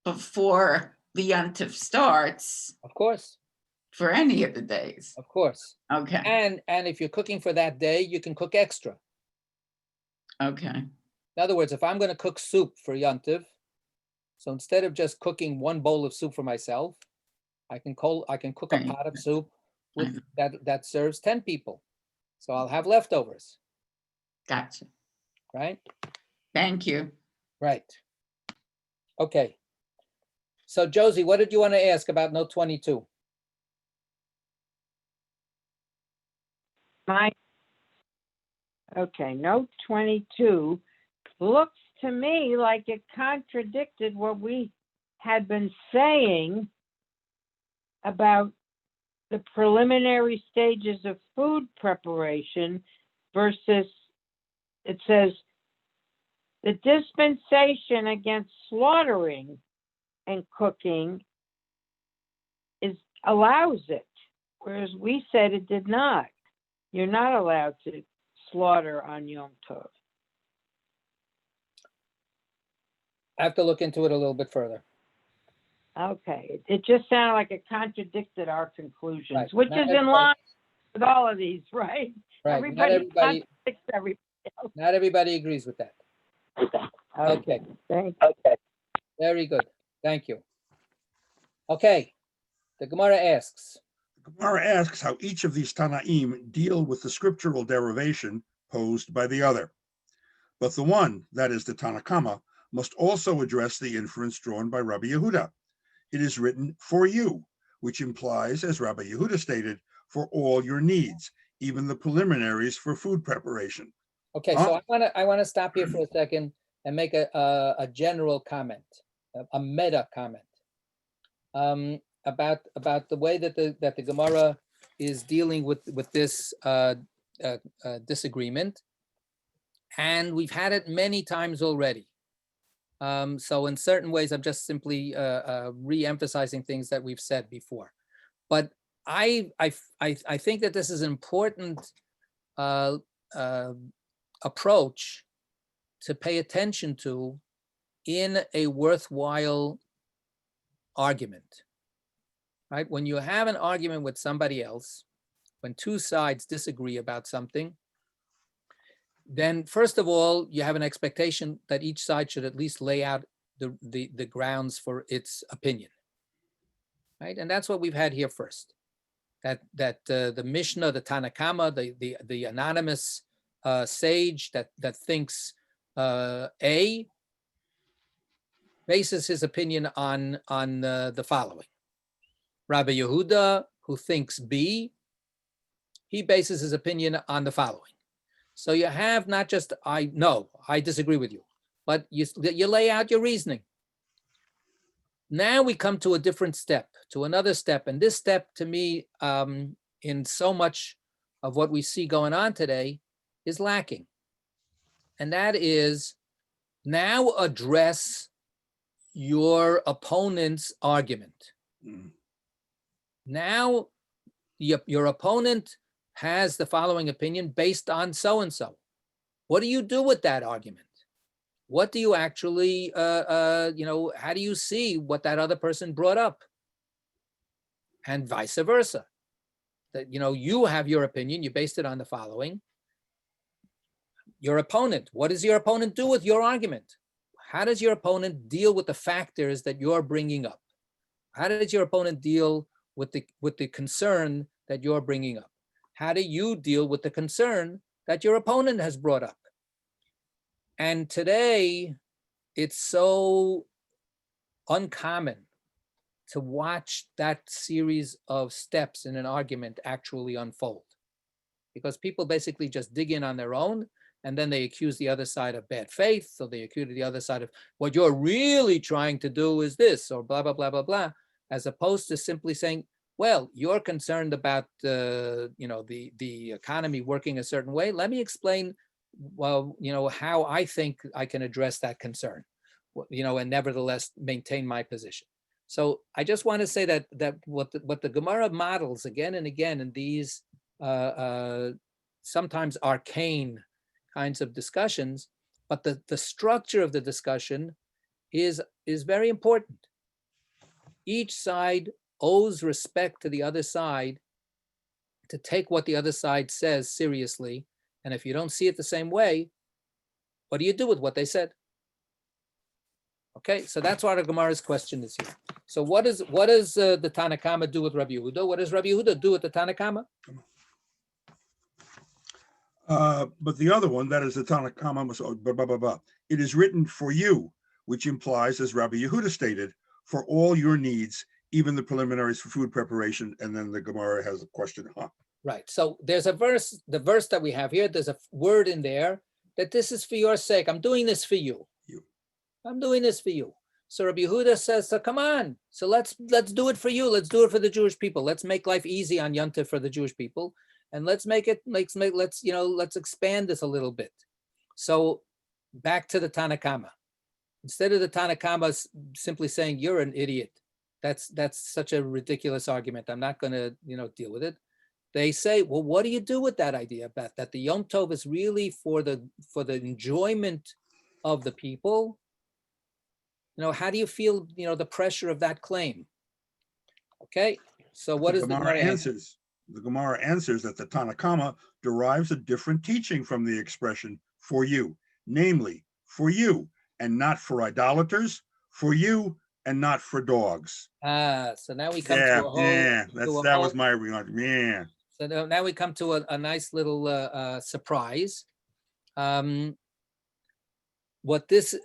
before the Yontif starts Of course, for any of the days. of course. Okay, And if you're cooking for that day, you can cook extra. okay, In other words, if I'm going to cook soup for Yontif, so instead of just cooking one bowl of soup for myself, I can cook a Right. pot of soup with that serves 10 people. So I'll have leftovers, gotcha. right? Thank you. Right. Okay. So Josie, what did you want to ask about note 22? Okay, note 22 looks to me like it contradicted what we had been saying about the preliminary stages of food preparation versus, it says, the dispensation against slaughtering and cooking allows it, whereas we said it did not. You're not allowed to slaughter on Yom Tov. I have to look into it a little bit further. Okay, it just sounded like it contradicted our conclusions, Right. which Not is in everybody- line with all of these, right? Right. Everybody contradicts everybody else. Not everybody agrees with that. Okay. Thank Very good. Thank you. Okay. The Gemara asks, The Gemara asks how each of these Tanaim deal with the scriptural derivation posed by the other. But the one, that is the Tanakama, must also address the inference drawn by Rabbi Yehuda. It is written for you, which implies, as Rabbi Yehuda stated, for all your needs, even the preliminaries for food preparation. Okay, so I wanna stop here for a second and make a general comment, a meta comment, about the way that the Gemara is dealing with this disagreement, and we've had it many times already. So in certain ways, I'm just simply re-emphasizing things that we've said before. But I think that this is an important approach to pay attention to in a worthwhile argument, right? When you have an argument with somebody else, when two sides disagree about something, then first of all, you have an expectation that each side should at least lay out the grounds for its opinion, right? And that's what we've had here first. That the Mishnah, the Tanakama, the anonymous sage that thinks A, bases his opinion on the following. Rabbi Yehuda, who thinks B, he bases his opinion on the following. So you have not just I disagree with you, but you lay out your reasoning. Now we come to a different step, to another step. And this step to me, in so much of what we see going on today, is lacking. And that is now address your opponent's argument. Now your opponent has the following opinion based on so-and-so. What do you do with that argument? What do you actually, how do you see what that other person brought up? And vice versa. That, you have your opinion, you based it on the following. Your opponent, what does your opponent do with your argument? How does your opponent deal with the factors that you're bringing up? How does your opponent deal with the concern that you're bringing up? How do you deal with the concern that your opponent has brought up? And today, it's so uncommon to watch that series of steps in an argument actually unfold, because people basically just dig in on their own, and then they accuse the other side of bad faith. So they accuse the other side of what you're really trying to do is this, or blah, blah, blah, blah, blah, as opposed to simply saying, well, you're concerned about the economy working a certain way. Let me explain, how I think I can address that concern, and nevertheless maintain my position. So I just want to say that what the Gemara models again and again in these sometimes arcane kinds of discussions, but the structure of the discussion is very important. Each side owes respect to the other side, to take what the other side says seriously. And if you don't see it the same way, what do you do with what they said? Okay, so that's what our Gemara's question is here. So what does the Tanakama do with Rabbi Yehuda? What does Rabbi Yehuda do with the Tanakama? But the other one, that is the Tanakama, it is written for you, which implies, as Rabbi Yehuda stated, for all your needs, even the preliminaries for food preparation. And then the Gemara has a question. Right. So there's a verse, the verse that we have here, there's a word in there that this is for your sake. I'm doing this for you. I'm doing this for you. So Rabbi Yehuda says, so come on. So let's do it for you. Let's do it for the Jewish people. Let's make life easy on Yom Tov for the Jewish people. And let's expand this a little bit. So back to the Tanakama. Instead of the Tanakama simply saying, you're an idiot. That's such a ridiculous argument. I'm not going to, deal with it. They say, well, what do you do with that idea about that the Yom Tov is really for the enjoyment of the people? How do you feel, the pressure of that claim? Okay, so what is the Gemara answers? The Gemara answers that the Tanakama derives a different teaching from the expression for you, namely for you and not for idolaters, for you and not for dogs. So now we come to a whole. That was my remark. Yeah. So now we come to a nice little surprise. What this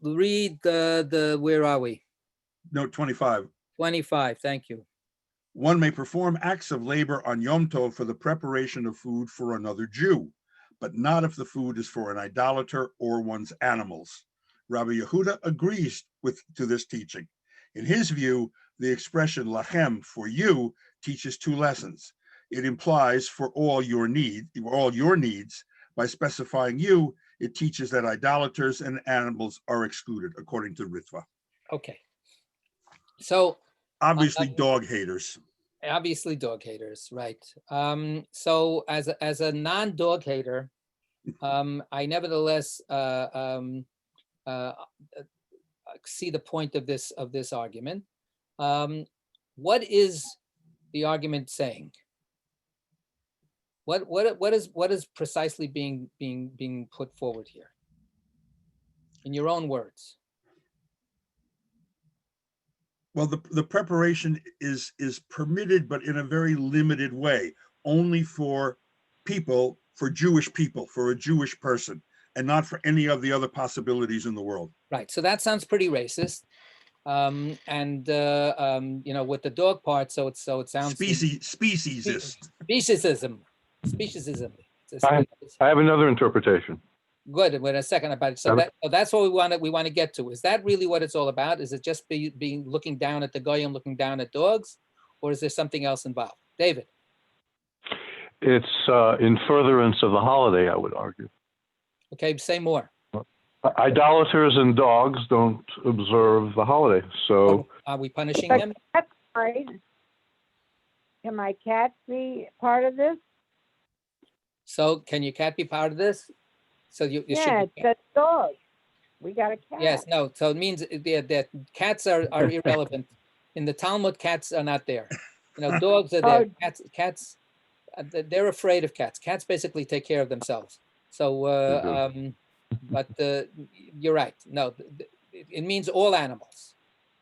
read the where are we? Note 25. 25, thank you. One may perform acts of labor on Yom Tov for the preparation of food for another Jew, but not if the food is for an idolater or one's animals. Rabbi Yehuda agrees to this teaching. In his view, the expression lachem, for you, teaches two lessons. It implies for all your needs. By specifying you, it teaches that idolaters and animals are excluded, according to Ritva. Okay. So Obviously, dog haters. obviously dog haters, right? So as a non-dog hater, I nevertheless see the point of this argument. What is the argument saying? What is precisely being put forward here? In your own words. Well, the preparation is permitted, but in a very limited way, only for people, for Jewish people, for a Jewish person, and not for any of the other possibilities in the world. Right. So that sounds pretty racist. You know, with the dog part, so it sounds Speciesist. speciesism. I have another interpretation. Good. Wait a second about it. So that's what we want to get to. Is that really what it's all about? Is it just being looking down at the goyim, looking down at dogs, or is there something else involved? David. It's in furtherance of the holiday, I would argue. Okay, say more. Idolaters and dogs don't observe the holiday, so Are we punishing But them? cats, right? Can my cat be part of this? So can your cat be part of this? So you Yeah, should. it's a dog. We got a cat. Yes, no, so it means that cats are irrelevant. In the Talmud, cats are not there. You know, dogs are there. Cats, they're afraid of cats. Cats basically take care of themselves. So, but you're right. No, it means all animals,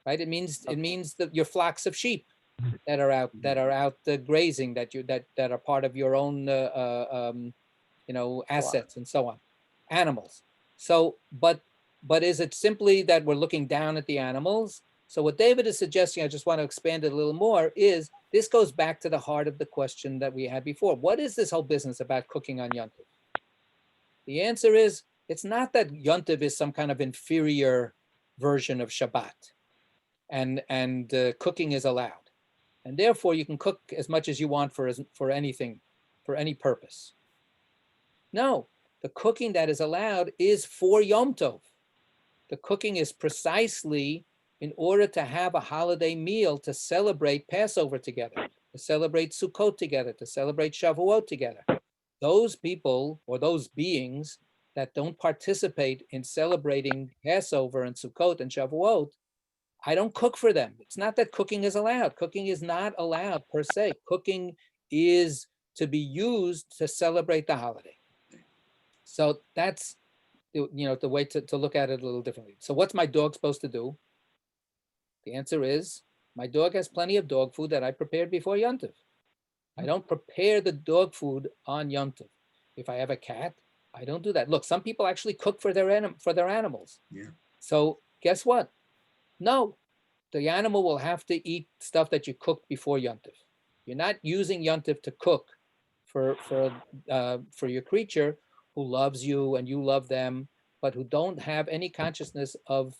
right? It means that your flocks of sheep that are out grazing, that are part of your own you know, assets and so on, animals. So, but is it simply that we're looking down at the animals? So what David is suggesting, I just want to expand it a little more, is this goes back to the heart of the question that we had before. What is this whole business about cooking on Yom Tov? The answer is, it's not that Yom Tov is some kind of inferior version of Shabbat, and cooking is allowed. And therefore you can cook as much as you want for anything, for any purpose. No, the cooking that is allowed is for Yom Tov. The cooking is precisely in order to have a holiday meal, to celebrate Passover together, to celebrate Sukkot together, to celebrate Shavuot together. Those people or those beings that don't participate in celebrating Passover and Sukkot and Shavuot, I don't cook for them. It's not that cooking is allowed. Cooking is not allowed per se. Cooking is to be used to celebrate the holiday. So that's, you know, the way to look at it a little differently. So what's my dog supposed to do? The answer is, my dog has plenty of dog food that I prepared before Yom Tov. I don't prepare the dog food on Yom Tov. If I have a cat, I don't do that. Look, some people actually cook for their animals. Yeah. So guess what? No, the animal will have to eat stuff that you cooked before Yom Tov. You're not using Yom Tov to cook for your creature who loves you and you love them, but who don't have any consciousness of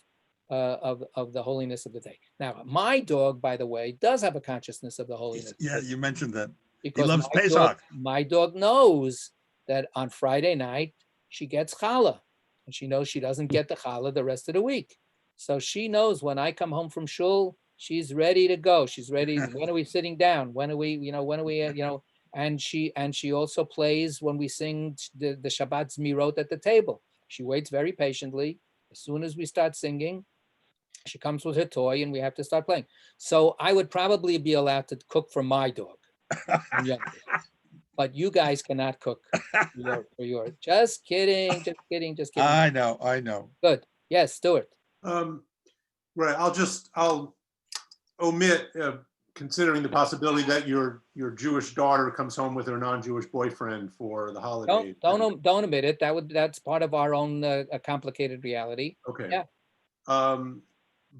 the holiness of the day. Now, my dog, by the way, does have a consciousness of the holiness. Yeah, you mentioned that. Because he loves my Pesach. My dog knows that on Friday night she gets challah, and she knows she doesn't get the challah the rest of the week. So she knows when I come home from shul, she's ready to go. She's ready. When are we sitting down? When are we, and she also plays when we sing the Shabbat Zmirot at the table. She waits very patiently. As soon as we start singing, she comes with her toy and we have to start playing. So I would probably be allowed to cook for my dog. But you guys cannot cook for your. Just kidding. I know. Good. Yes, Stuart. Right. I'll omit considering the possibility that your Jewish daughter comes home with her non-Jewish boyfriend for the holiday. Don't omit it. That's part of our own complicated reality. Okay. Yeah.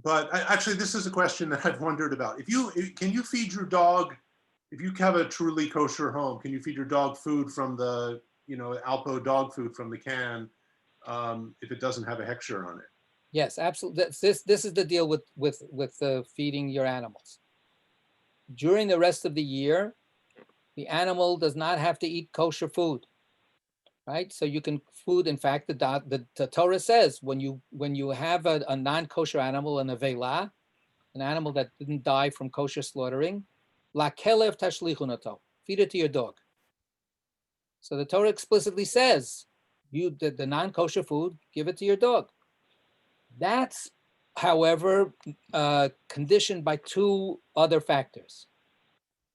But actually, this is a question that I've wondered about. Can you feed your dog, if you have a truly kosher home, can you feed your dog food from the, Alpo dog food from the can, if it doesn't have a hechsher on it? Yes, absolutely. This is the deal with feeding your animals. During the rest of the year, the animal does not have to eat kosher food, right? So you can food. In fact, the Torah says when you have a non-kosher animal, an avela, an animal that didn't die from kosher slaughtering, la kelev tashlichunato, feed it to your dog. So the Torah explicitly says, the non-kosher food, give it to your dog. That's, however, conditioned by two other factors.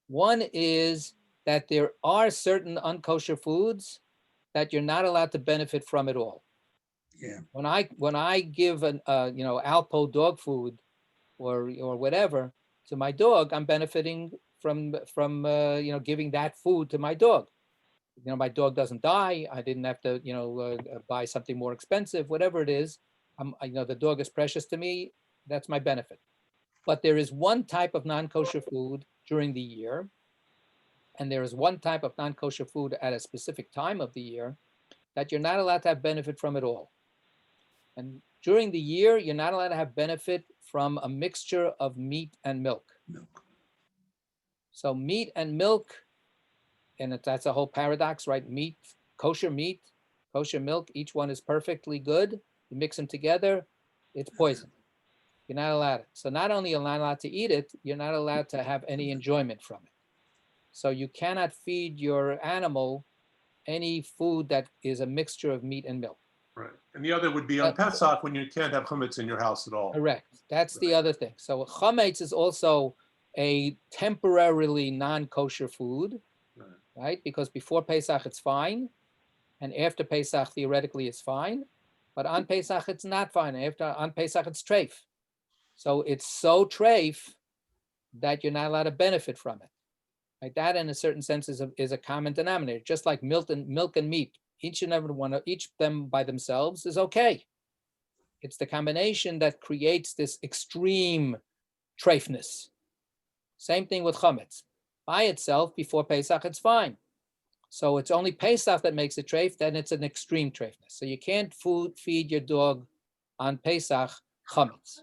One is that there are certain unkosher foods that you're not allowed to benefit from at all. Yeah. When I give an Alpo dog food or whatever to my dog, I'm benefiting from giving that food to my dog. My dog doesn't die. I didn't have to buy something more expensive, whatever it is. The dog is precious to me. That's my benefit. But there is one type of non-kosher food during the year, and there is one type of non-kosher food at a specific time of the year that you're not allowed to have benefit from at all. And during the year, you're not allowed to have benefit from a mixture of meat and milk. So meat and milk, and that's a whole paradox, right? Kosher meat, kosher milk, each one is perfectly good. You mix them together, it's poison. You're not allowed it. So not only are you not allowed to eat it, you're not allowed to have any enjoyment from it. So you cannot feed your animal any food that is a mixture of meat and milk. Right. And the other would be on Pesach, when you can't have chametz in your house at all. Correct. That's the other thing. So chametz is also a temporarily non-kosher food, right? Because before Pesach, it's fine. And after Pesach, theoretically, it's fine. But on Pesach, it's not fine. On Pesach, it's treif. So it's so treif that you're not allowed to benefit from it. Like that, in a certain sense, is a common denominator. Just like milk and meat, each and every one of each of them by themselves is okay. It's the combination that creates this extreme treifness. Same thing with chametz. By itself, before Pesach, it's fine. So it's only Pesach that makes it treif, then it's an extreme treifness. So you can't feed your dog on Pesach chametz.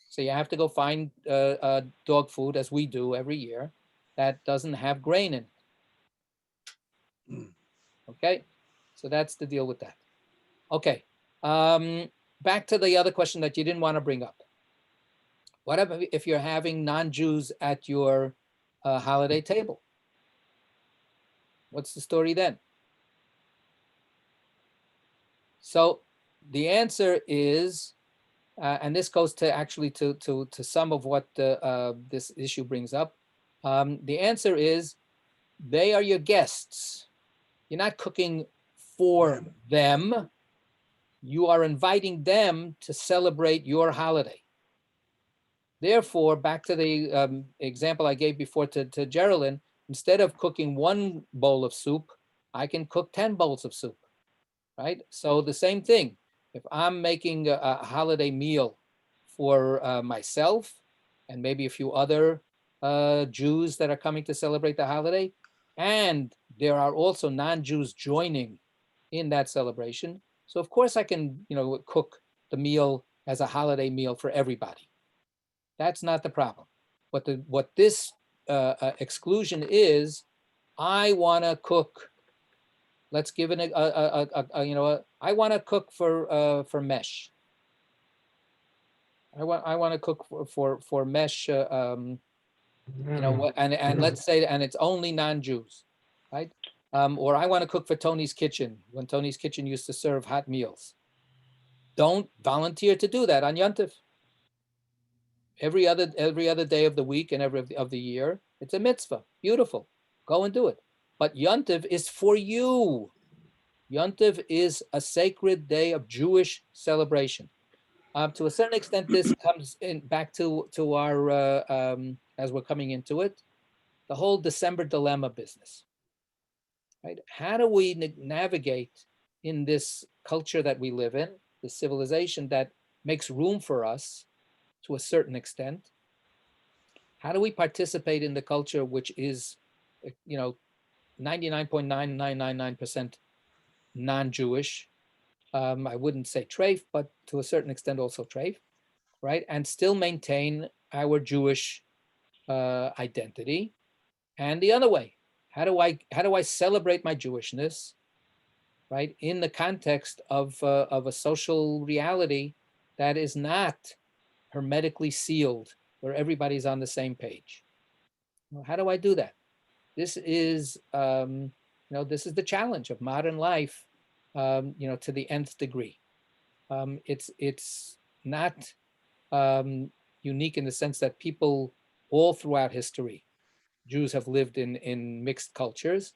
So you have to go find dog food, as we do every year, that doesn't have grain in it. Okay, so that's the deal with that. Okay, back to the other question that you didn't want to bring up. What if you're having non-Jews at your holiday table? What's the story then? So the answer is, and this goes to actually to some of what this issue brings up. The answer is, they are your guests. You're not cooking for them. You are inviting them to celebrate your holiday. Therefore, back to the example I gave before to Jerilyn, instead of cooking one bowl of soup, I can cook 10 bowls of soup, right? So the same thing. If I'm making a holiday meal for myself and maybe a few other Jews that are coming to celebrate the holiday, and there are also non-Jews joining in that celebration, so of course I can, cook the meal as a holiday meal for everybody. That's not the problem. What this exclusion is, I want to cook. Let's give it I want to cook for mesh. I want to cook for mesh. And let's say, and it's only non-Jews, right? Or I want to cook for Tony's Kitchen, when Tony's Kitchen used to serve hot meals. Don't volunteer to do that on Yontif. Every other day of the week and every of the year, it's a mitzvah. Beautiful. Go and do it. But Yontif is for you. Yontif is a sacred day of Jewish celebration. To a certain extent, this comes in back to our as we're coming into it, the whole December dilemma business. Right? How do we navigate in this culture that we live in, the civilization that makes room for us to a certain extent? How do we participate in the culture which is, 99.9999% non-Jewish? I wouldn't say treif, but to a certain extent also treif, right? And still maintain our Jewish identity. And the other way, how do I celebrate my Jewishness, right, in the context of a social reality that is not hermetically sealed, where everybody's on the same page? Well, how do I do that? This is, this is the challenge of modern life, to the nth degree. It's not unique in the sense that people all throughout history, Jews have lived in mixed cultures,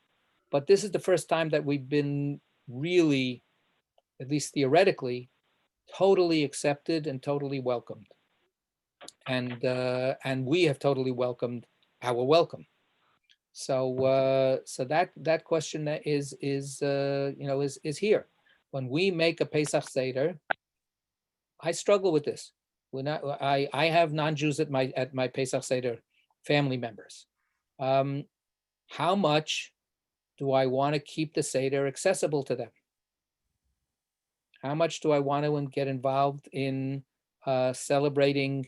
but this is the first time that we've been really, at least theoretically, totally accepted and totally welcomed. And we have totally welcomed our welcome. So that question is here. When we make a Pesach Seder, I struggle with this. I have non-Jews at my Pesach Seder family members. How much do I want to keep the Seder accessible to them? How much do I want to get involved in celebrating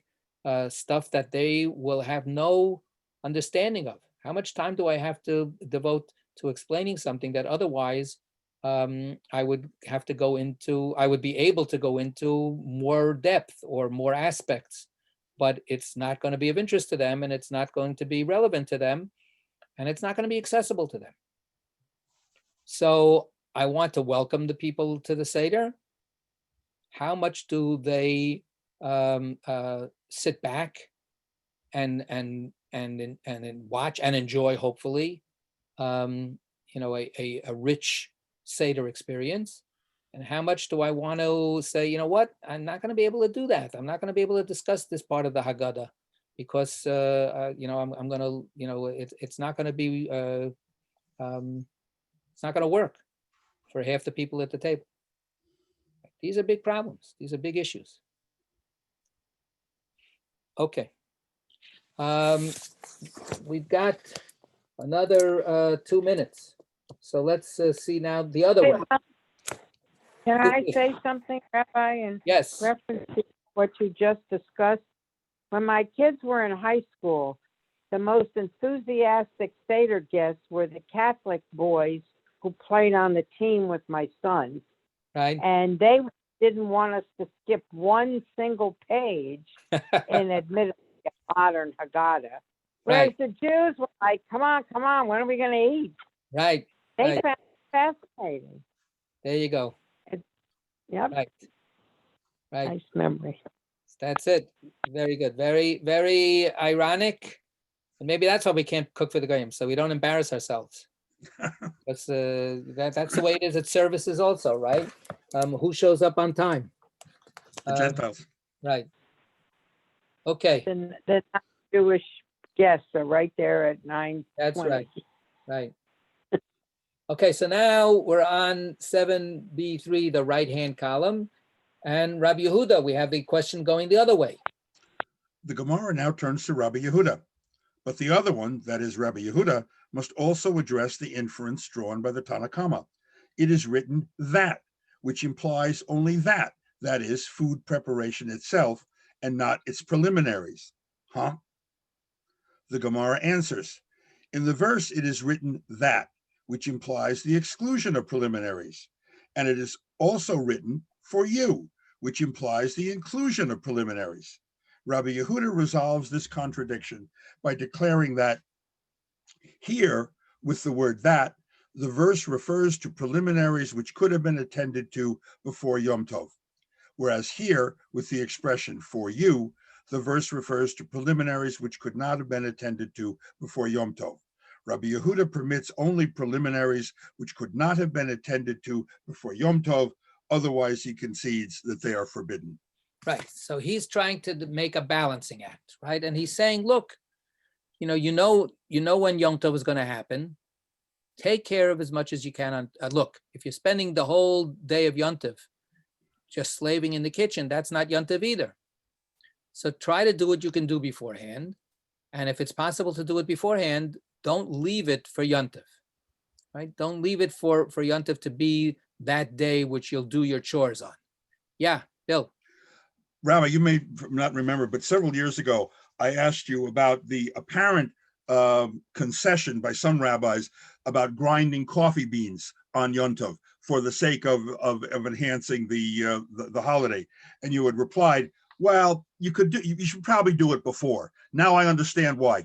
stuff that they will have no understanding of? How much time do I have to devote to explaining something that otherwise I would be able to go into more depth or more aspects, but it's not going to be of interest to them, and it's not going to be relevant to them, and it's not going to be accessible to them. So I want to welcome the people to the Seder. How much do they sit back and watch and enjoy, hopefully, a rich Seder experience? And how much do I want to say, you know what, I'm not going to be able to do that. I'm not going to be able to discuss this part of the Haggadah because, I'm going to, it's not going to be, it's not going to work for half the people at the table. These are big problems. These are big issues. Okay. We've got another 2 minutes. So let's see now the other one. Can I say something, Rabbi, in Yes. reference to what you just discussed? When my kids were in high school, the most enthusiastic Seder guests were the Catholic boys who played on the team with my son. Right. And they didn't want us to skip one single page in admittedly a modern Haggadah. Whereas Right. the Jews were like, come on, when are we going to eat? Right. They Right. found it fascinating. There you go. Yep, Right. Right. nice memory. That's it. Very good. Very, very ironic. And maybe that's why we can't cook for the Goyim, so we don't embarrass ourselves. That's the way it is at services also, right? Who shows up on time? The Gentiles. Right. Okay. And the Jewish guests are right there at 9:20. That's right. Right. Okay, so now we're on 7B3, the right-hand column. And Rabbi Yehuda, we have the question going the other way. The Gemara now turns to Rabbi Yehuda, but the other one, that is Rabbi Yehuda, must also address the inference drawn by the Tanna Kama. It is written that, which implies only that is food preparation itself and not its preliminaries. Huh? The Gemara answers, in the verse it is written that, which implies the exclusion of preliminaries, and it is also written for you, which implies the inclusion of preliminaries. Rabbi Yehuda resolves this contradiction by declaring that here, with the word that, the verse refers to preliminaries which could have been attended to before Yom Tov, whereas here, with the expression for you, the verse refers to preliminaries which could not have been attended to before Yom Tov. Rabbi Yehuda permits only preliminaries which could not have been attended to before Yom Tov, otherwise he concedes that they are forbidden. Right. So he's trying to make a balancing act, right? And he's saying, look, you know when Yom Tov is going to happen. Take care of as much as you can. Look, if you're spending the whole day of Yom Tov just slaving in the kitchen, that's not Yontif either. So try to do what you can do beforehand. And if it's possible to do it beforehand, don't leave it for Yontif, right? Don't leave it for Yontif to be that day which you'll do your chores on. Yeah, Bill. Rabbi, you may not remember, but several years ago, I asked you about the apparent concession by some rabbis about grinding coffee beans on Yom Tov for the sake of enhancing the holiday, and you had replied, "Well, you should probably do it before." Now I understand why.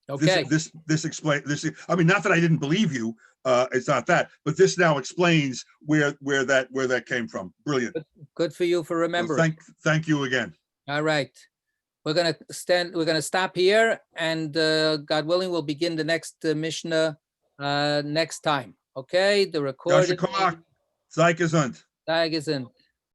Okay. This explains this. I mean, not that I didn't believe you. It's not that, but this now explains where that came from. Brilliant. Good for you for remembering. Thank you again. All right. We're gonna stop here, and God willing, we'll begin the next Mishnah next time. Okay, the recording. Sei gesund. Sei gesund.